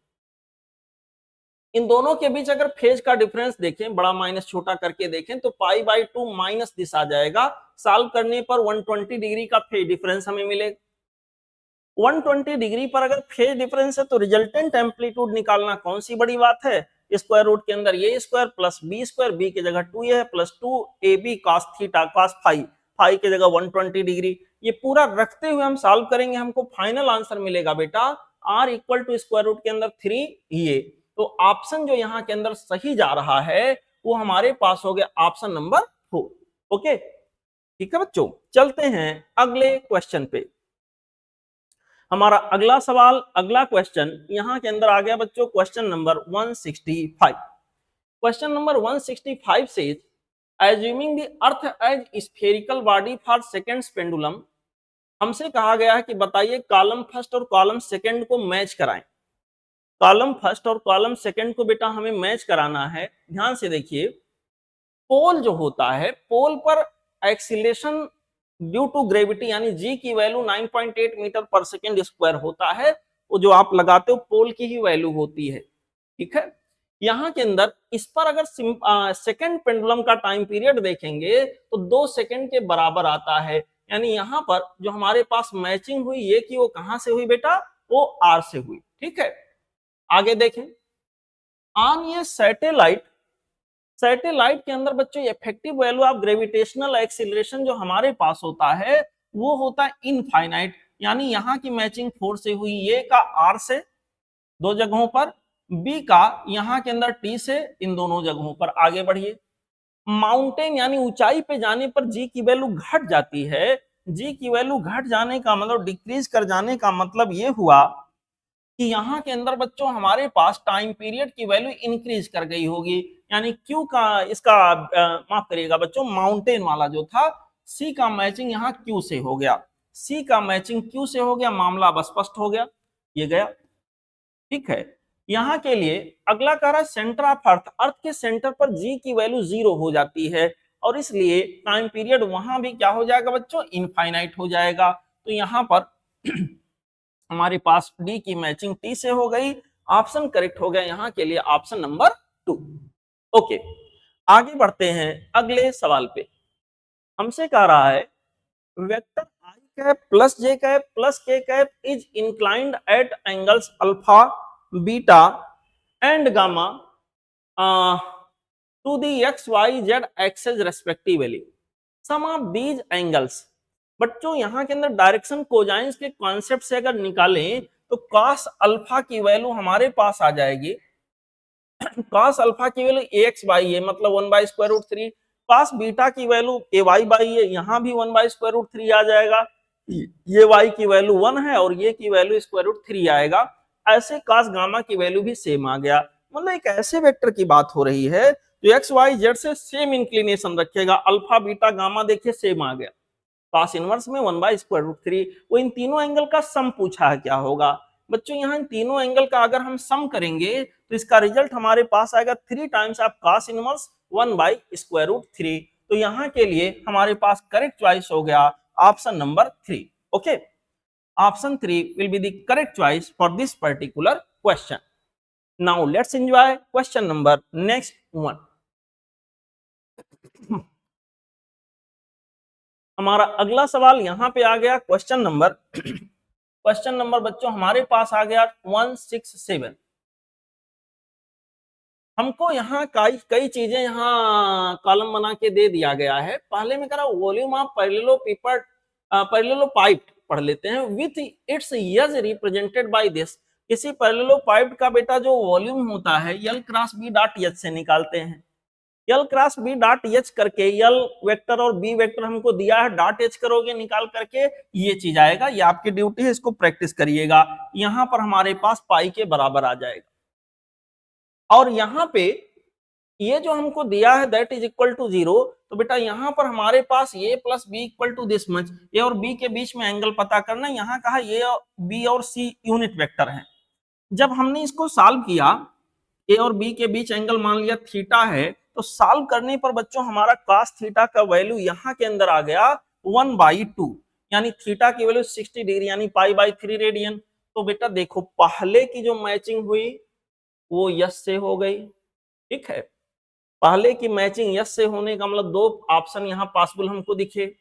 इन दोनों के बीच अगर फेज का डिफरेंस देखें, बड़ा माइनस छोटा करके देखें, तो पाई बाई 2 माइनस दिस आ जाएगा। सॉल्व करने पर 120 डिग्री का फेज डिफरेंस हमें मिलेगा। 120 डिग्री पर अगर फेज डिफरेंस है तो रिजल्टेंट एम्पलीट्यूड निकालना कौन सी बड़ी बात है। स्क्वायर रूट के अंदर ये square plus B square, B की जगह 2 है plus 2ab cos theta cos phi, phi की जगह 120 डिग्री। ये पूरा रखते हुए हम सॉल्व करेंगे, हमको फाइनल आंसर मिलेगा बेटा r equal to square root के अंदर 3 ये। तो ऑप्शन जो यहाँ के अंदर सही जा रहा है वो हमारे पास हो गया ऑप्शन नंबर 4। ओके ठीक है बच्चों, चलते हैं अगले क्वेश्चन पे। हमारा अगला सवाल, अगला क्वेश्चन यहां के अंदर आ गया बच्चों, क्वेश्चन नंबर 165। क्वेश्चन नंबर 165 से assuming the earth as spherical body for seconds pendulum, हमसे कहा गया है कि बताइए कॉलम फर्स्ट और कॉलम सेकंड को मैच कराएं। कॉलम फर्स्ट और कॉलम सेकंड को बेटा हमें मैच कराना है। ध्यान से देखिए, पोल जो होता है, पोल पर एक्सीलरेशन ड्यू टू ग्रेविटी यानी जी की value 9.8 metre per second square होता है। वो जो आप लगाते हो पोल की ही वैल्यू होती है। ठीक है, यहाँ के अंदर इस पर अगर सेकेंड पेंडुलम का टाइम पीरियड देखेंगे तो 2 सेकेंड के बराबर आता है। यानी यहाँ पर जो हमारे पास मैचिंग हुई ये की वो कहां से हुई बेटा, वो आर से हुई। ठीक है, आगे देखें, ऑन ये सैटेलाइट, सैटेलाइट के अंदर बच्चों effective value of gravitational acceleration जो हमारे पास होता है वो होता है इनफाइनाइट। यानी यहाँ की मैचिंग 4 से हुई, ए का आर से 2 जगहों पर, बी का यहाँ के अंदर टी से इन दोनों जगहों पर। आगे बढ़िए, माउंटेन यानी ऊंचाई पे जाने पर जी की वैल्यू घट जाती है। जी की वैल्यू घट जाने का मतलब, डिक्रीज कर जाने का मतलब ये हुआ कि यहाँ के अंदर बच्चों हमारे पास टाइम पीरियड की वैल्यू इंक्रीज कर गई होगी। यानी क्यू का इसका माफ करिएगा बच्चों, माउंटेन वाला जो था सी का मैचिंग यहाँ क्यू से हो गया, सी का मैचिंग क्यू से हो गया, मामला बस स्पष्ट हो गया, ये गया। ठीक है, यहाँ के लिए अगला कह रहा है सेंटर ऑफ अर्थ, अर्थ के सेंटर पर जी की वैल्यू 0 हो जाती है और इसलिए टाइम पीरियड वहां भी क्या हो जाएगा बच्चों, इनफाइनाइट हो जाएगा। तो यहाँ पर हमारे पास डी की मैचिंग टी से हो गई। ऑप्शन करेक्ट हो गया यहाँ के लिए ऑप्शन नंबर 2। ओके, आगे बढ़ते हैं अगले सवाल पे। हमसे कह रहा है vector I cap plus J cap plus K cap is inclined at angles alpha beta and gamma to the X Y Z axes respectively, sum of these angles. बच्चों यहाँ के अंदर डायरेक्शन कोजाइंस के कॉन्सेप्ट से अगर निकालें तो cos अल्फा की वैल्यू हमारे पास आ जाएगी, cos अल्फा की वैल्यू ax बाई है मतलब 1 by square root 3, cos beta की वैल्यू ay बाई है, यहाँ भी 1 बाई स्क्वायर रूट 3 आ जाएगा। ये y की वैल्यू 1 है और ये की वैल्यू स्क्वायर रूट 3 आएगा। ऐसे cos गामा की वैल्यू भी सेम आ गया। मतलब एक ऐसे वेक्टर की बात हो रही है जो एक्स वाई जेड से सेम इंक्लिनेशन रखेगा, अल्फा बीटा गामा देखिए सेम आ गया। cos इनवर्स में 1 बाई स्क्वायर रूट 3, वो इन तीनों एंगल का सम पूछा है, क्या होगा बच्चों, यहाँ इन तीनों एंगल का अगर हम सम करेंगे तो इसका रिजल्ट हमारे पास आएगा 3 times of cos inverse 1 by square root 3। तो यहाँ के लिए हमारे पास करेक्ट चॉइस हो गया option number 3। Okay, option 3 will be the correct choice for this particular question. Now let's enjoy question number next one. हमारा अगला सवाल यहाँ पे आ गया क्वेश्चन नंबर क्वेश्चन नंबर बच्चों हमारे पास आ गया 167। हमको यहाँ कई चीजें यहाँ कॉलम बना के दे दिया गया है। पहले में करा वॉल्यूम ऑफ पैरेललोपाइप पढ़ लेते हैं। With its edge represented by this, किसी पैरेललोपाइप का बेटा जो वॉल्यूम होता है L cross B dot H से निकालते हैं। L cross B dot H करके, यल वेक्टर और बी वेक्टर हमको दिया है, डॉट एच करोगे निकाल करके ये चीज आएगा। ये आपकी ड्यूटी है, इसको प्रैक्टिस करिएगा। यहाँ पर हमारे पास पाई के बराबर आ जाएगा और यहाँ पे ये जो हमको दिया है दैट इज इक्वल टू 0, तो बेटा यहाँ पर हमारे पास A plus B equal to this much, A और बी के बीच में एंगल पता करना। यहाँ कहा ए बी और सी यूनिट वेक्टर है। जब हमने इसको सॉल्व किया, ए और बी के बीच एंगल मान लिया थीटा है, तो सॉल्व करने पर बच्चों हमारा cos थीटा का वैल्यू यहाँ के अंदर आ गया 1/2, यानी थीटा की वैल्यू 60 डिग्री यानी पाई बाई 3 रेडियन। तो बेटा देखो पहले की जो मैचिंग हुई वो यस से हो गई, ठीक है। पहले की मैचिंग यस से होने का मतलब दो ऑप्शन यहाँ पॉसिबल हमको दिखे।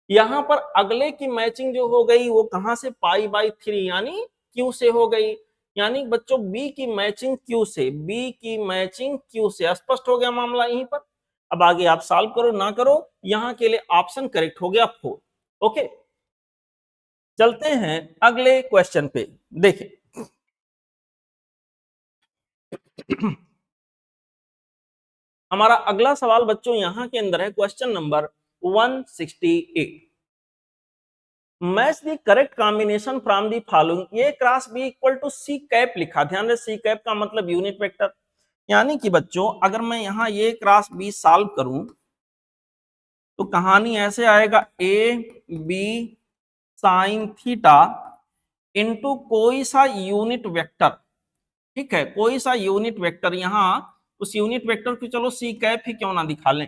यहाँ पर अगले की मैचिंग जो हो गई वो कहां से, पाई/3 यानी क्यू से हो गई। यानी बच्चों बी की मैचिंग क्यू से, बी की मैचिंग क्यू से। स्पष्ट हो गया मामला यहीं पर। अब आगे आप सॉल्व करो ना करो, यहां के लिए ऑप्शन करेक्ट हो गया 4। ओके, चलते हैं अगले क्वेश्चन पे। देखें हमारा अगला सवाल बच्चों यहां के अंदर है question number 168। Match the correct combination from the following A cross B equal to C cap लिखा। ध्यान दें सी कैप का मतलब यूनिट वेक्टर। यानी कि बच्चों अगर मैं यहां ए क्रॉस बी सॉल्व करूं तो कहानी ऐसे आएगा, A B sine theta into कोई सा यूनिट वेक्टर, ठीक है, कोई सा यूनिट वेक्टर। यहां उस यूनिट वेक्टर को चलो सी कैप ही क्यों ना दिखा लें,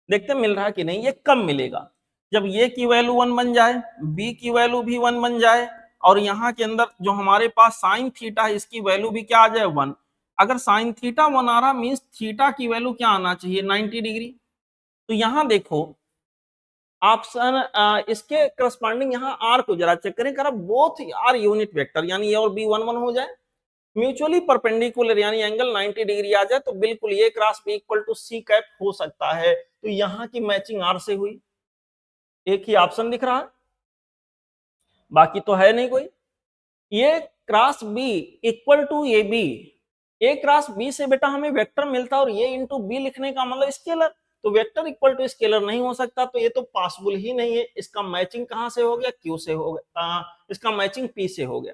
देखते मिल रहा है कि नहीं। ये कब मिलेगा, जब ये की वैल्यू 1 बन जाए, बी की वैल्यू भी 1 बन जाए, और यहाँ के अंदर जो हमारे पास साइन थीटा है इसकी वैल्यू भी क्या आ जाए 1। अगर साइन थीटा 1 आ रहा मीन्स थीटा की वैल्यू क्या आना चाहिए 90 डिग्री। तो यहाँ देखो ऑप्शन इसके करस्पॉन्डिंग यहाँ आर को जरा चेक करें, कर बोथ आर यूनिट वेक्टर, यानी ए और बी 1 1 हो जाए, म्यूचुअली परपेंडिकुलर यानी एंगल 90 डिग्री आ जाए, तो बिल्कुल A cross B equal to C cap हो सकता है। तो यहाँ की मैचिंग आर से हुई, एक ही ऑप्शन दिख रहा है, बाकी तो है नहीं कोई। A cross B equal to A B, A cross B से बेटा हमें वेक्टर मिलता है और ये इंटू बी लिखने का मतलब स्केलर, तो वेक्टर इक्वल टू स्केलर नहीं हो सकता, तो ये तो पॉसिबल ही नहीं है। इसका मैचिंग कहां से हो गया, क्यू से हो गया, इसका मैचिंग पी से हो गया।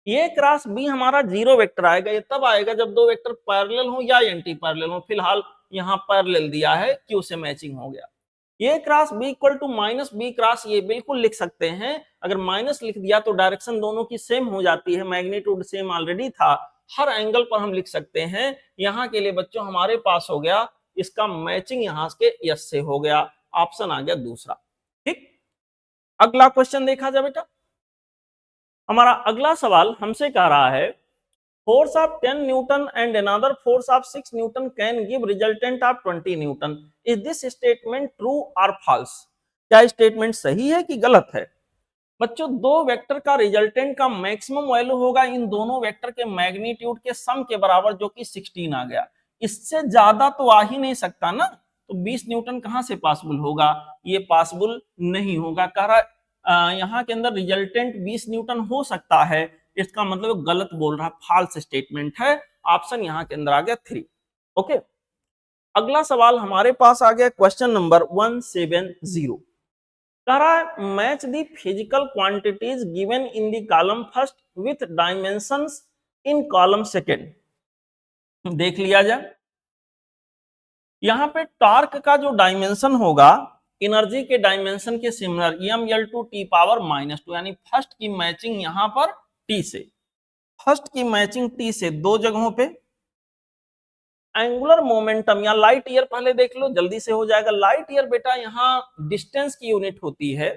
ये क्रॉस बी हमारा जीरो वेक्टर आएगा, ये तब आएगा जब दो वेक्टर पैरेलल हो या एंटी पैरेलल हो। फिलहाल यहाँ पैरेलल दिया है, क्यू से मैचिंग हो गया। ये cross B equal to minus B cross, ये बिल्कुल लिख सकते हैं। अगर माइनस लिख दिया तो डायरेक्शन दोनों की सेम हो जाती है, मैग्नीट्यूड सेम ऑलरेडी था, हर एंगल पर हम लिख सकते हैं। यहाँ के लिए बच्चों हमारे पास हो गया इसका मैचिंग यहाँ के यस से हो गया, ऑप्शन आ गया दूसरा। ठीक, अगला क्वेश्चन देखा जाए बेटा। हमारा अगला सवाल हमसे कह रहा है force of 10 Newton and another force of 6 Newton can give resultant of 20 Newton. Is this statement true or false? क्या स्टेटमेंट सही है कि गलत है? बच्चों दो वेक्टर का रिजल्टेंट का मैक्सिमम वैल्यू होगा इन दोनों वेक्टर के मैग्नीट्यूड के सम के बराबर, जो कि 16 आ गया। इससे ज्यादा तो आ ही नहीं सकता ना, तो 20 न्यूटन कहां से पॉसिबल होगा, ये पॉसिबल नहीं होगा। कह रहा यहाँ के अंदर रिजल्टेंट 20 न्यूटन हो सकता है, इसका मतलब गलत बोल रहा है, फॉल्स स्टेटमेंट है। ऑप्शन यहाँ के अंदर आ गया 3। ओके, अगला सवाल हमारे पास आ गया क्वेश्चन नंबर 170। कह रहा है match the physical quantities given in the column first with dimensions in column second. देख लिया जाए, यहां पे टॉर्क का जो डायमेंशन होगा एनर्जी के डायमेंशन के सिमिलर, ml2 t पावर -2, यानी फर्स्ट की मैचिंग यहां पर t से, फर्स्ट की मैचिंग t से दो जगहों पे। एंगुलर मोमेंटम या लाइट ईयर पहले देख लो, जल्दी से हो जाएगा। लाइट ईयर बेटा यहाँ डिस्टेंस की यूनिट होती है,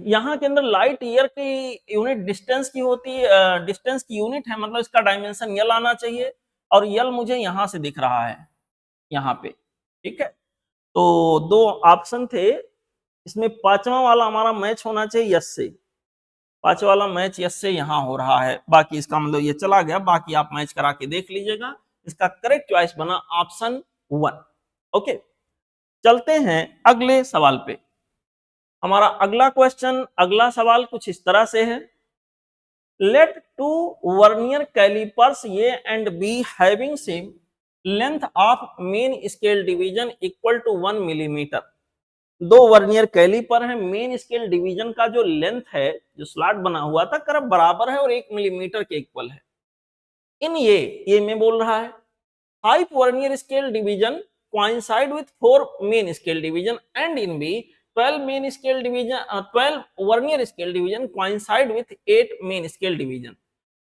यहाँ के अंदर लाइट ईयर की यूनिट डिस्टेंस की होती है, डिस्टेंस की यूनिट है, मतलब इसका डायमेंशन यल आना चाहिए, और यल मुझे यहां से दिख रहा है यहाँ पे, ठीक है। तो दो ऑप्शन थे, इसमें पांचवा वाला हमारा मैच होना चाहिए यस से, पांचवा वाला मैच यस से यहाँ हो रहा है, बाकी इसका मतलब ये चला गया, बाकी आप मैच करा के देख लीजिएगा। इसका करेक्ट चॉइस बना ऑप्शन 1। ओके, चलते हैं अगले सवाल पे। हमारा अगला क्वेश्चन, अगला सवाल कुछ इस तरह से है, let two vernier callipers A and B having same length of main scale division equal to 1 millimetre. दो वर्नियर कैलिपर है, मेन स्केल डिवीजन का जो लेंथ है, जो स्लॉट बना हुआ था, करब बराबर है और 1 मिलीमीटर के इक्वल है। इन ये में बोल रहा है 5 vernier scale division coincide with 4 main scale division, and in B 12 main scale division 12 vernier scale division coincide with 8 main scale division.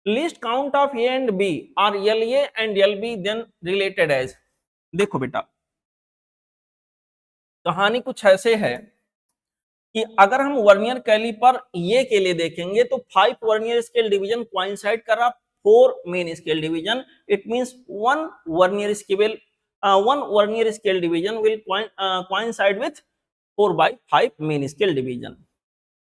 Least count of A and B are LA and LB then related as। देखो बेटा कहानी कुछ ऐसे है, कि अगर हम वर्नियर कैलिपर ये के लिए देखेंगे तो 5 वर्नियर स्केल डिवीजन कोइंसाइड कर रहा 4 main scale division, it means one vernier scale division will coincide with 4/5 main scale division.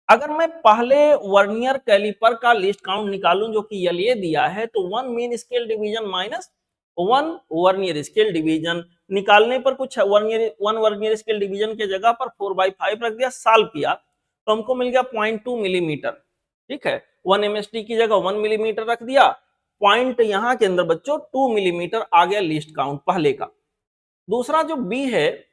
अगर मैं पहले वर्नियर कैलिपर का लिस्ट काउंट निकालूं जो कि ये दिया है, तो 1 main scale division minus 1 vernier scale division निकालने पर कुछ वन वर्नियर स्केल डिवीजन के जगह पर 4/5 रख दिया, सॉल्व किया तो हमको मिल गया 0.2 मिलीमीटर। ठीक है, 1 एमएसडी की जगह 1 मिलीमीटर रख दिया, पॉइंट यहां के अंदर बच्चों 2 मिलीमीटर आ गया लिस्ट काउंट पहले का। दूसरा जो बी है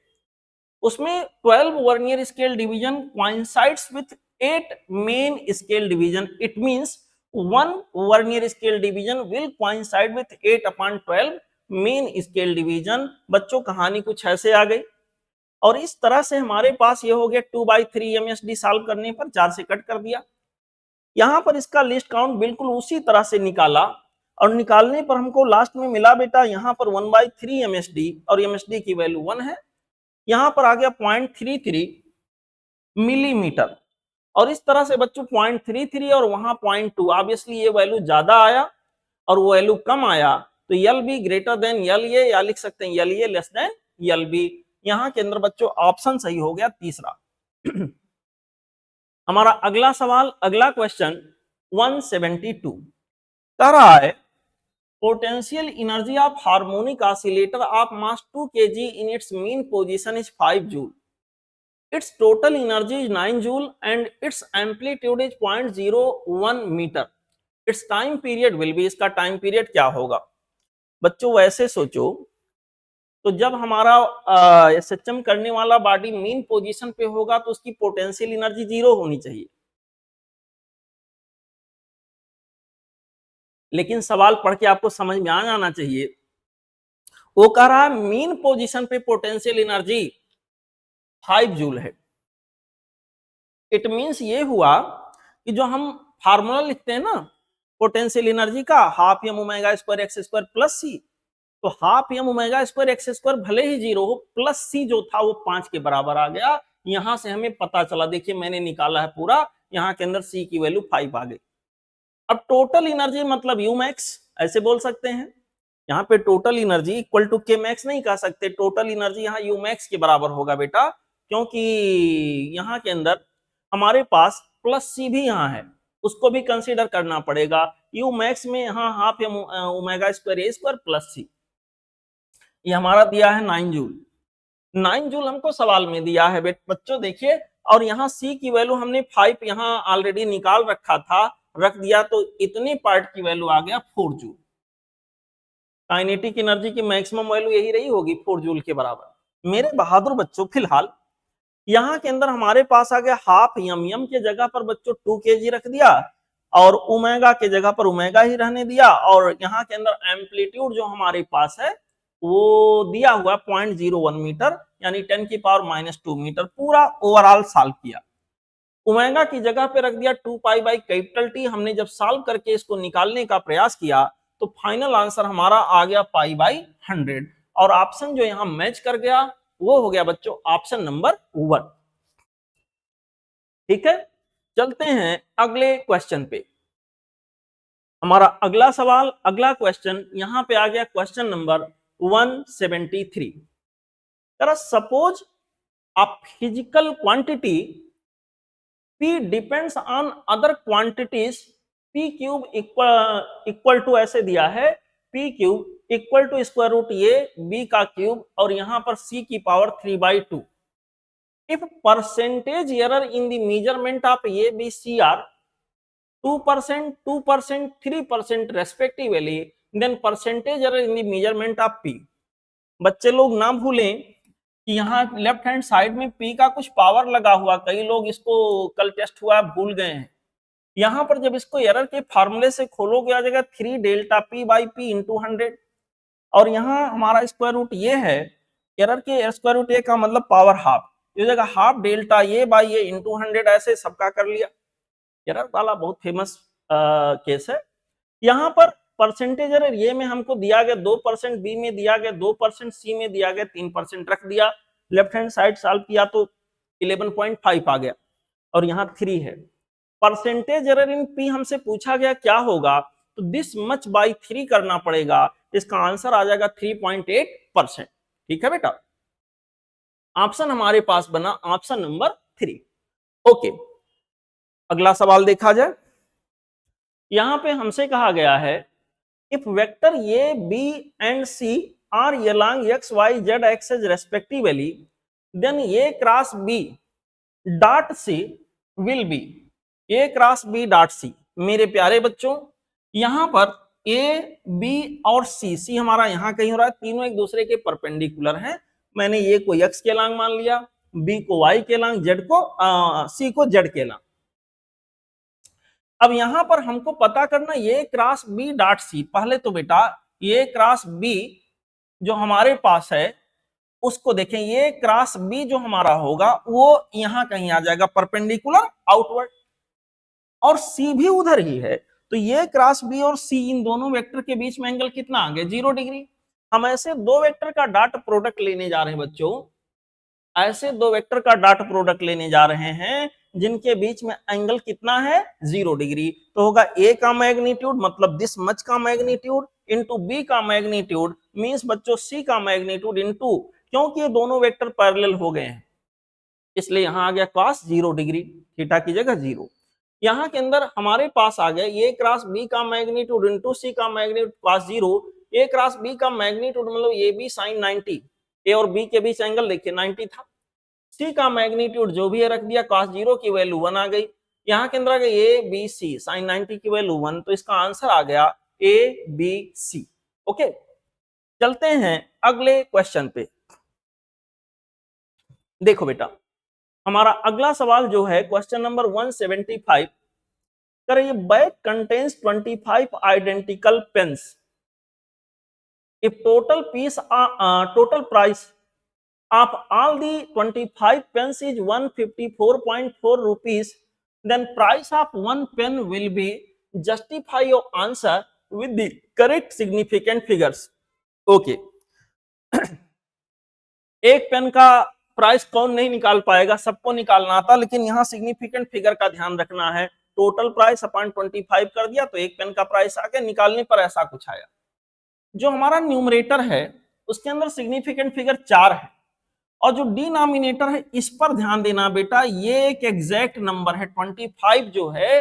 उसमें 12 vernier scale division coincides with 8 main scale division, it means 1 vernier scale division will coincide with 8/12 main scale division. बच्चों कहानी कुछ ऐसे आ गई और इस तरह से हमारे पास ये हो गया 2/3 एमएसडी सॉल्व करने पर 4 से कट कर दिया। यहां पर इसका लिस्ट काउंट बिल्कुल उसी तरह से निकाला और निकालने पर हमको लास्ट में मिला बेटा यहां पर 1/3 एमएसडी और एमएसडी की वैल्यू 1 है, यहां पर आ गया 0.33 मिलीमीटर। और इस तरह से बच्चों 0.33 और वहां 0.2, ऑब्वियसली ये वैल्यू ज्यादा आया और वो वैल्यू कम आया तो यल बी ग्रेटर देन यल ए, या लिख सकते हैं यल ए लेस देन यल बी। यहां के अंदर बच्चों ऑप्शन सही हो गया तीसरा। हमारा अगला सवाल, अगला क्वेश्चन 172 कह रहा है potential energy of harmonic oscillator of mass 2 kg in its mean position is 5 joule, its total energy is 9 joule and its amplitude is 0.01 metre, its time period will be, इसका टाइम पीरियड क्या होगा। बच्चों वैसे सोचो तो जब हमारा एसएचएम करने वाला बॉडी मीन पोजीशन पे होगा तो उसकी पोटेंशियल एनर्जी 0 होनी चाहिए, लेकिन सवाल पढ़ के आपको समझ में आ जाना चाहिए। वो कह रहा है मीन पोजीशन पे पोटेंशियल एनर्जी 5 जूल है। इट मींस ये हुआ कि जो हम फार्मूला लिखते हैं ना पोटेंशियल एनर्जी का, half M omega square X square plus C, तो half M omega square X square भले ही 0 हो, प्लस सी जो था वो 5 के बराबर आ गया। यहां से हमें पता चला, देखिए मैंने निकाला है पूरा, यहां के अंदर सी की वैल्यू 5 आ गई। अब टोटल एनर्जी मतलब यू मैक्स ऐसे बोल सकते हैं, यहाँ पे टोटल एनर्जी इक्वल टू के मैक्स नहीं कह सकते, टोटल एनर्जी यहाँ यू मैक्स के बराबर होगा बेटा, क्योंकि यहाँ के अंदर हमारे पास प्लस सी भी यहाँ है, उसको भी कंसीडर करना पड़ेगा। यू मैक्स में यहाँ हाफ एम ओमेगा स्क्वायर ए स्क्वायर प्लस सी, ये हमारा दिया है 9 जूल। 9 जूल हमको सवाल में दिया है बच्चों देखिए, और यहाँ सी की वैल्यू हमने 5 यहाँ ऑलरेडी निकाल रखा था, रख दिया तो इतने पार्ट की वैल्यू आ गया 4 जूल। काइनेटिक एनर्जी की मैक्सिमम वैल्यू यही रही होगी 4 जूल के बराबर। मेरे बहादुर बच्चों फिलहाल यहाँ के अंदर हमारे पास आ गया हाफ एम, एम के जगह पर बच्चों 2 kg रख दिया और ओमेगा के जगह पर ओमेगा ही रहने दिया, और यहाँ के अंदर एम्पलीट्यूड जो हमारे पास है वो दिया हुआ 0.01 मीटर यानी 10⁻⁻² मीटर, पूरा ओवरऑल सॉल्व किया। ओमेगा की जगह पे रख दिया 2π/T। हमने जब सॉल्व करके इसको निकालने का प्रयास किया तो फाइनल आंसर हमारा आ गया π/100, और ऑप्शन जो यहाँ मैच कर गया वो हो गया बच्चों ऑप्शन नंबर 1। ठीक है, चलते हैं अगले क्वेश्चन पे। हमारा अगला सवाल, अगला क्वेश्चन यहां पे आ गया question number 173। Suppose a physical quantity P depends on other quantities P cube equal to ऐसे दिया है P cube equal to square root A B का क्यूब और यहां पर C की power 3/2। If percentage error in the measurement of A B C are 2%, 2%, 3% respectively, then percentage error in the measurement of P। बच्चे लोग ना भूलें कि यहाँ लेफ्ट हैंड साइड में P का कुछ पावर लगा हुआ, कई लोग इसको कल टेस्ट हुआ भूल गए हैं। यहाँ पर जब इसको एरर के फार्मूले से खोलोगे आ जाएगा 3 डेल्टा P/P इंटू 100, और यहाँ हमारा स्क्वायर रूट ये है, एरर के स्क्वायर रूट ए का मतलब पावर हाफ, ये जगह half delta A by A into 100 ऐसे सबका कर लिया। एरर वाला बहुत फेमस केस है। यहाँ पर परसेंटेज एरर ये में हमको दिया गया 2%, बी में दिया गया 2%, सी में दिया गया 3% रख दिया। लेफ्ट हैंड साइड सॉल्व किया तो 11.5 आ गया। और यहाँ 3 है। परसेंटेज एरर इन पी हमसे पूछा गया क्या होगा, तो दिस मच बाई 3 करना पड़ेगा, इसका आंसर आ जाएगा 3.8%। ठीक है बेटा, ऑप्शन हमारे पास बना ऑप्शन नंबर 3। ओके, अगला सवाल देखा जाए। यहां पे हमसे कहा गया है if vector A B and C are along x y z axis respectively then a cross b dot c will be a cross b dot c। मेरे प्यारे बच्चों, यहां पर a b और c हमारा यहां कहीं हो रहा है, तीनों एक दूसरे के परपेंडिकुलर हैं। मैंने a को x के लांग मान लिया, b को y के लांग, z को c को z के लांग। अब यहां पर हमको पता करना ये क्रॉस बी डॉट सी। पहले तो बेटा ये क्रॉस बी जो हमारे पास है उसको देखें, ये क्रॉस बी जो हमारा होगा वो यहां कहीं आ जाएगा परपेंडिकुलर आउटवर्ड, और सी भी उधर ही है, तो ये क्रॉस बी और सी इन दोनों वेक्टर के बीच में एंगल कितना आ गया, 0 डिग्री। हम ऐसे दो वेक्टर का डॉट प्रोडक्ट लेने जा रहे हैं बच्चों, ऐसे दो वेक्टर का डॉट प्रोडक्ट लेने जा रहे हैं जिनके बीच में एंगल कितना है, 0 डिग्री। तो होगा ए का मैग्नीट्यूड मतलब दिस मच का मैग्नीट्यूड इनटू बी का मैग्नीट्यूड मींस बच्चों सी का मैग्नीट्यूड इनटू, क्योंकि ये दोनों वेक्टर पैरेलल हो गए हैं इसलिए यहां आ गया cos 0 डिग्री, थीटा की जगह 0। यहां के अंदर हमारे पास आ गया ये क्रॉस बी का मैग्नीट्यूड इनटू सी का मैग्नीट्यूड cos 0। ए क्रॉस बी का मैग्नीट्यूड मतलब ए बी sin 90, ए और बी के बीच एंगल देखिए 90 था। सी का मैग्नीट्यूड जो भी है रख दिया, cos 0 की वैल्यू 1 आ गई। यहां के अंदर आ गया ए बी सी sin 90 की वैल्यू 1, तो इसका आंसर आ गया ए बी सी। ओके, चलते हैं अगले क्वेश्चन पे। देखो बेटा, हमारा अगला सवाल जो है क्वेश्चन नंबर 175, कर ये bag contains 25 identical pens if total price of all the 25 pens is 154.4 rupees, then price of one pen will be, justify your answer with the correct significant figures। okay, एक पेन का प्राइस कौन नहीं निकाल पाएगा, सबको निकालना आता, लेकिन यहाँ सिग्निफिकेंट फिगर का ध्यान रखना है। टोटल प्राइस अपॉन 25 कर दिया तो एक पेन का प्राइस आ गया, निकालने पर ऐसा कुछ आया। जो हमारा न्यूमरेटर है उसके अंदर सिग्निफिकेंट फिगर 4 है, और जो डिनोमिनेटर है इस पर ध्यान देना बेटा, ये एक एग्जैक्ट नंबर है। 25 जो है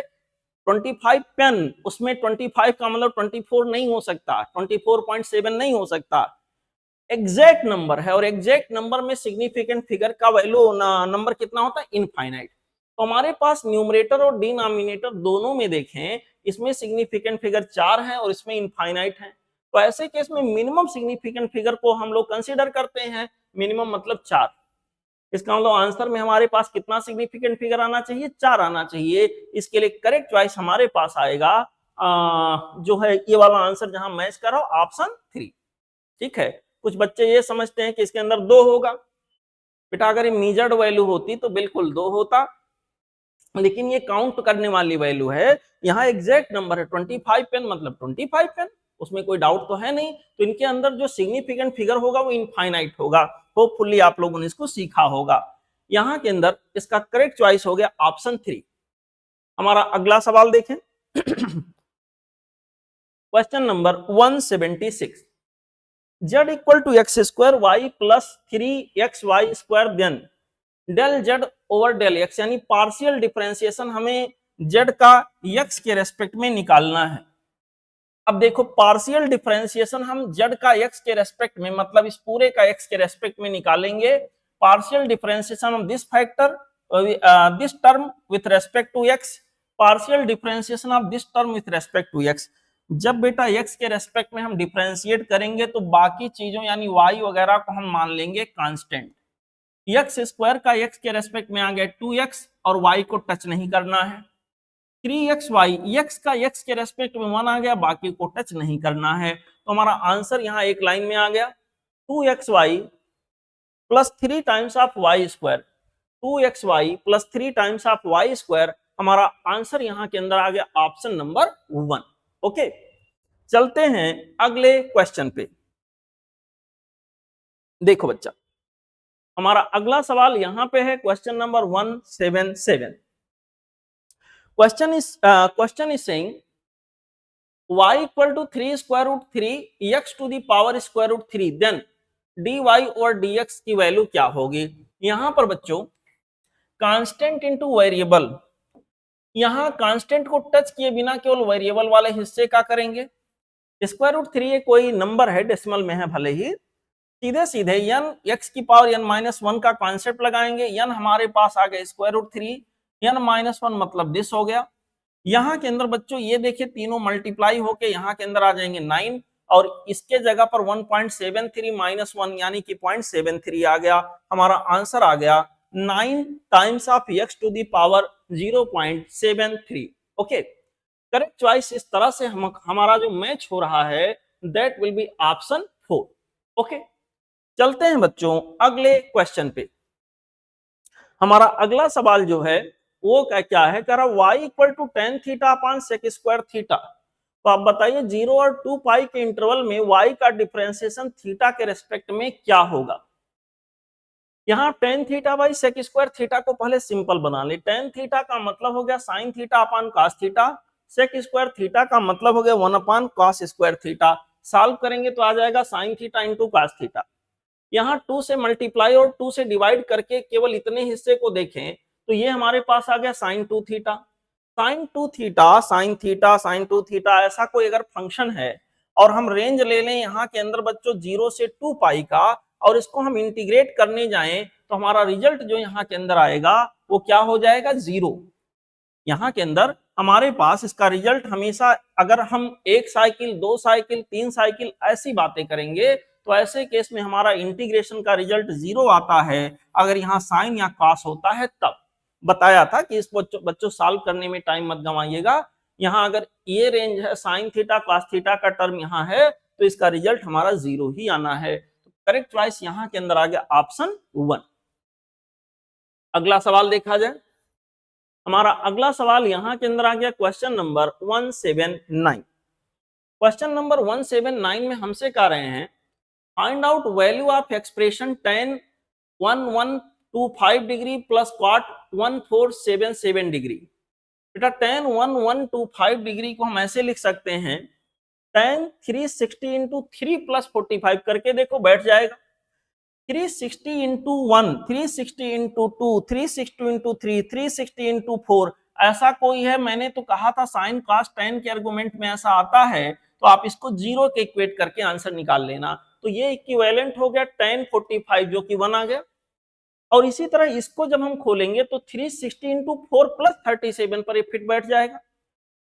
25 पेन, उसमें 25 का मतलब 24 नहीं हो सकता, 24.7 नहीं हो सकता, एग्जैक्ट नंबर है। और एग्जैक्ट नंबर में सिग्निफिकेंट फिगर का वैल्यू नंबर कितना होता है, इनफाइनाइट। तो हमारे पास न्यूमरेटर और डिनोमिनेटर दोनों में देखें, इसमें सिग्निफिकेंट फिगर 4 है और इसमें इनफाइनाइट है। तो ऐसे केस में मिनिमम सिग्निफिकेंट फिगर को हम लोग कंसीडर करते हैं, मिनिमम मतलब 4। इसका मतलब आंसर में हमारे पास कितना सिग्निफिकेंट फिगर आना चाहिए, 4 आना चाहिए। इसके लिए करेक्ट चॉइस हमारे पास आएगा जो है ये वाला आंसर जहां मैच कर रहा हो, ऑप्शन 3। ठीक है, कुछ बच्चे ये समझते हैं कि इसके अंदर 2 होगा, बेटा अगर ये मीजर्ड वैल्यू होती तो बिल्कुल 2 होता, लेकिन ये काउंट करने वाली वैल्यू है। यहाँ एग्जैक्ट नंबर है 25 पेन मतलब 25 पेन, उसमें कोई डाउट तो है नहीं। तो इनके अंदर जो सिग्निफिकेंट फिगर होगा वो इनफाइनाइट होगा। होपफुली आप लोगों ने इसको सीखा होगा। यहाँ के अंदर इसका करेक्ट चॉइस हो गया ऑप्शन 3। हमारा अगला सवाल देखें क्वेश्चन नंबर 176, z इक्वल to X square Y plus 3xy square then del z over del x, यानी पार्शियल डिफरेंशिएशन हमें z का x के रेस्पेक्ट में निकालना है। अब देखो पार्शियल डिफरेंशिएशन हम z का x के रेस्पेक्ट में मतलब इस पूरे का x के रेस्पेक्ट में निकालेंगे। Partial differentiation of this factor this term with respect to x, partial differentiation of this term with respect to x। जब बेटा x के रेस्पेक्ट में हम डिफरेंशिएट करेंगे तो बाकी चीजों यानी y वगैरह को हम मान लेंगे कांस्टेंट। x स्क्वायर का x के रेस्पेक्ट में आ गया 2x और y को टच नहीं करना है। 3xy x का x के रेस्पेक्ट में 1 आ गया, बाकी को टच नहीं करना है। तो हमारा आंसर यहाँ एक लाइन में आ गया 2xy plus 3 times of y square, 2xy plus 3 times of y square. हमारा आंसर यहाँ के अंदर आ गया ऑप्शन नंबर 1। ओके, चलते हैं अगले क्वेश्चन पे। देखो बच्चा, हमारा अगला सवाल यहां पे है question number 177। Question is saying y equal to 3 square root 3 x to the power square root 3, then dy और dx की वैल्यू क्या होगी। यहां पर बच्चों कांस्टेंट इनटू वेरिएबल, यहां कांस्टेंट को टच किए बिना केवल वेरिएबल वाले हिस्से का करेंगे। स्क्वायर रूट 3 कोई नंबर है, डेसिमल में है भले ही, सीधे सीधे n x की पावर n माइनस 1 का कॉन्सेप्ट लगाएंगे। n हमारे पास आ गया स्क्वायर रूट 3, n माइनस 1 मतलब दिस हो गया। यहाँ के अंदर बच्चों ये देखिए तीनों मल्टीप्लाई होके यहाँ के अंदर आ जाएंगे 9, और इसके जगह पर 1.73 माइनस 1 यानी कि 0.73 आ गया। हमारा आंसर आ गया 9 times of x to the power 0.73। Okay, correct choice इस तरह से हमारा जो मैच हो रहा है that will be option 4। Okay, चलते हैं बच्चों अगले क्वेश्चन पे। हमारा अगला सवाल जो है वो क्या है, कह रहा y equal to tan theta upon sec square theta. तो आप बताइए 0 और 2 पाई के इंटरवल में y का डिफरेंशिएशन थीटा के रेस्पेक्ट में क्या होगा। यहाँ tan theta by sec square theta को पहले सिंपल बना ले। टेन थीटा का मतलब हो गया sine theta upon cos theta, sec square theta का मतलब हो गया 1 upon cos square theta. Solve करेंगे तो आ जाएगा sine theta into cos theta. यहाँ 2 से मल्टीप्लाई और 2 से डिवाइड करके केवल इतने हिस्से को देखें तो ये हमारे पास आ गया sine 2 theta. Sine 2 theta, sine theta, sine 2 theta, ऐसा कोई अगर फंक्शन है और हम रेंज ले लें यहाँ के अंदर बच्चों 0 से 2 पाई का, और इसको हम इंटीग्रेट करने जाएं तो हमारा रिजल्ट जो यहाँ के अंदर आएगा वो क्या हो जाएगा, 0। यहाँ के अंदर हमारे पास इसका रिजल्ट हमेशा, अगर हम 1 साइकिल 2 साइकिल 3 साइकिल ऐसी बातें करेंगे तो ऐसे केस में हमारा इंटीग्रेशन का रिजल्ट 0 आता है अगर यहाँ साइन या कॉस होता है तब। बताया था कि इस बच्चों सॉल्व करने में टाइम मत गंवाइएगा। यहाँ अगर ये रेंज है साइन थीटा कॉस थीटा का टर्म यहाँ है तो इसका रिजल्ट हमारा 0 ही आना है। तो करेक्ट चॉइस यहाँ के अंदर आ गया ऑप्शन 1। अगला सवाल देखा जाए। हमारा अगला सवाल यहाँ के अंदर आ गया क्वेश्चन नंबर 179। क्वेश्चन नंबर 179 में हमसे कह रहे हैं find out value of expression tan 1125 degree plus cot 1477 degree. बेटा tan 1125 डिग्री को हम ऐसे लिख सकते हैं tan 360 इंटू 3 प्लस 45 करके देखो बैठ जाएगा। 360 इंटू 1, 360 इंटू 2, 360 इंटू 3, 360 इंटू 4, ऐसा कोई है। मैंने तो कहा था साइन कॉस tan के आर्गुमेंट में ऐसा आता है तो आप इसको 0 के इक्वेट करके आंसर निकाल लेना। तो ये इक्विवेलेंट हो गया tan 45 जो कि 1 आ गया। और इसी तरह इसको जब हम खोलेंगे तो 360 इंटू 4 प्लस 37 पर फिट बैठ जाएगा।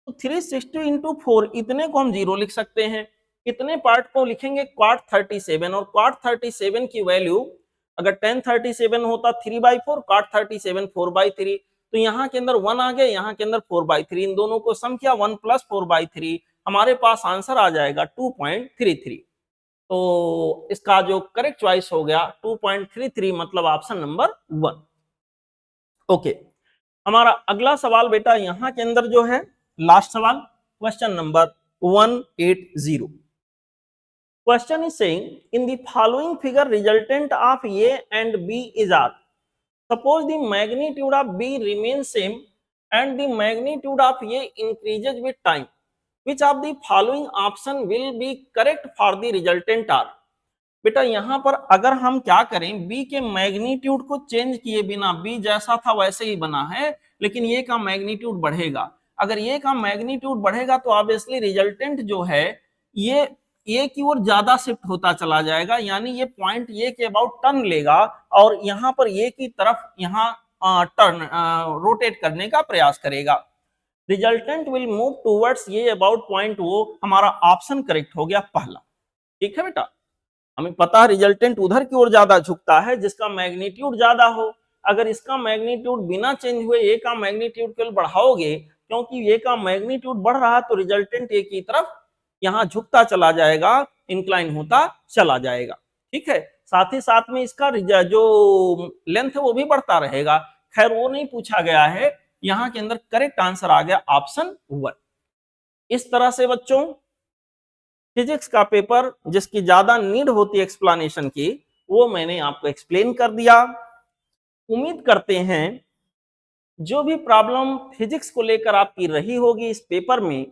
तो 360 इंटू 4 इतने को हम 0 लिख सकते हैं, इतने पार्ट को लिखेंगे cot 37, और cot 37 की वैल्यू अगर tan 37 होता 3/4, cot 37 4/3, तो यहाँ के अंदर 1 आ गया, यहाँ के अंदर 4/3, इन दोनों को सम किया 1 प्लस 4/3, हमारे पास आंसर आ जाएगा 2.33। तो इसका जो करेक्ट चॉइस हो गया 2.33 मतलब ऑप्शन नंबर 1। ओके, हमारा अगला सवाल बेटा यहाँ के अंदर जो है लास्ट सवाल question number 180। Question is saying in the following figure resultant of A and B is R. Suppose the magnitude of B remain same and the magnitude of A increases with time, which of the following option will be correct for the resultant are। बेटा यहाँ पर अगर हम क्या करें, b के मैग्नीट्यूड को चेंज किए बिना, b जैसा था वैसे ही बना है, लेकिन ये का मैग्नीट्यूड बढ़ेगा। अगर ये का मैग्नीट्यूड बढ़ेगा तो ऑब्वियसली रिजल्टेंट जो है ये की ओर ज्यादा शिफ्ट होता चला जाएगा, यानी ये पॉइंट ये के अबाउट टर्न लेगा और यहाँ पर ये की तरफ यहाँ टर्न रोटेट करने का प्रयास करेगा। रिजल्टेंट विल मूव टूवर्ड्स ये अबाउट पॉइंट, वो हमारा ऑप्शन करेक्ट हो गया पहला। ठीक है बेटा, हमें पता है रिजल्टेंट उधर की ओर ज्यादा झुकता है जिसका मैग्नीट्यूड ज्यादा हो। अगर इसका मैग्नीट्यूड बिना चेंज हुए ए का मैग्नीट्यूड केवल बढ़ाओगे, क्योंकि ए का मैग्नीट्यूड बढ़ रहा है तो रिजल्टेंट ए की तरफ यहाँ झुकता चला जाएगा, इंक्लाइन होता चला जाएगा। ठीक है, साथ ही साथ में इसका जो लेंथ है वो भी बढ़ता रहेगा। खैर वो नहीं पूछा गया है, यहाँ के अंदर करेक्ट आंसर आ गया ऑप्शन 1। इस तरह से बच्चों फिजिक्स का पेपर जिसकी ज्यादा नीड होती है एक्सप्लेनेशन की, वो मैंने आपको एक्सप्लेन कर दिया। उम्मीद करते हैं जो भी प्रॉब्लम फिजिक्स को लेकर आपकी रही होगी इस पेपर में,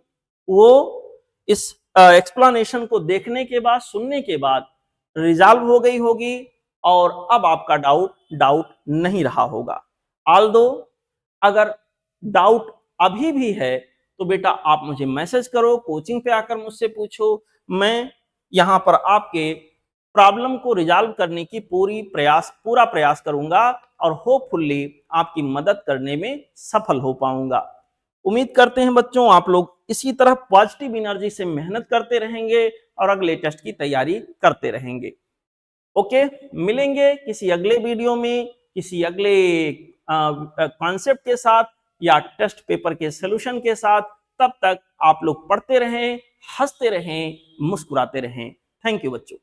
वो इस एक्सप्लेनेशन को देखने के बाद, सुनने के बाद रिजॉल्व हो गई होगी और अब आपका डाउट नहीं रहा होगा। ऑल्दो अगर डाउट अभी भी है तो बेटा आप मुझे मैसेज करो, कोचिंग पे आकर मुझसे पूछो, मैं यहाँ पर आपके प्रॉब्लम को रिजॉल्व करने की पूरा प्रयास करूंगा और होपफुली आपकी मदद करने में सफल हो पाऊंगा। उम्मीद करते हैं बच्चों आप लोग इसी तरह पॉजिटिव एनर्जी से मेहनत करते रहेंगे और अगले टेस्ट की तैयारी करते रहेंगे। ओके, मिलेंगे किसी अगले वीडियो में किसी अगले कॉन्सेप्ट के साथ या टेस्ट पेपर के सॉल्यूशन के साथ। तब तक आप लोग पढ़ते रहें, हंसते रहें, मुस्कुराते रहें। थैंक यू बच्चों।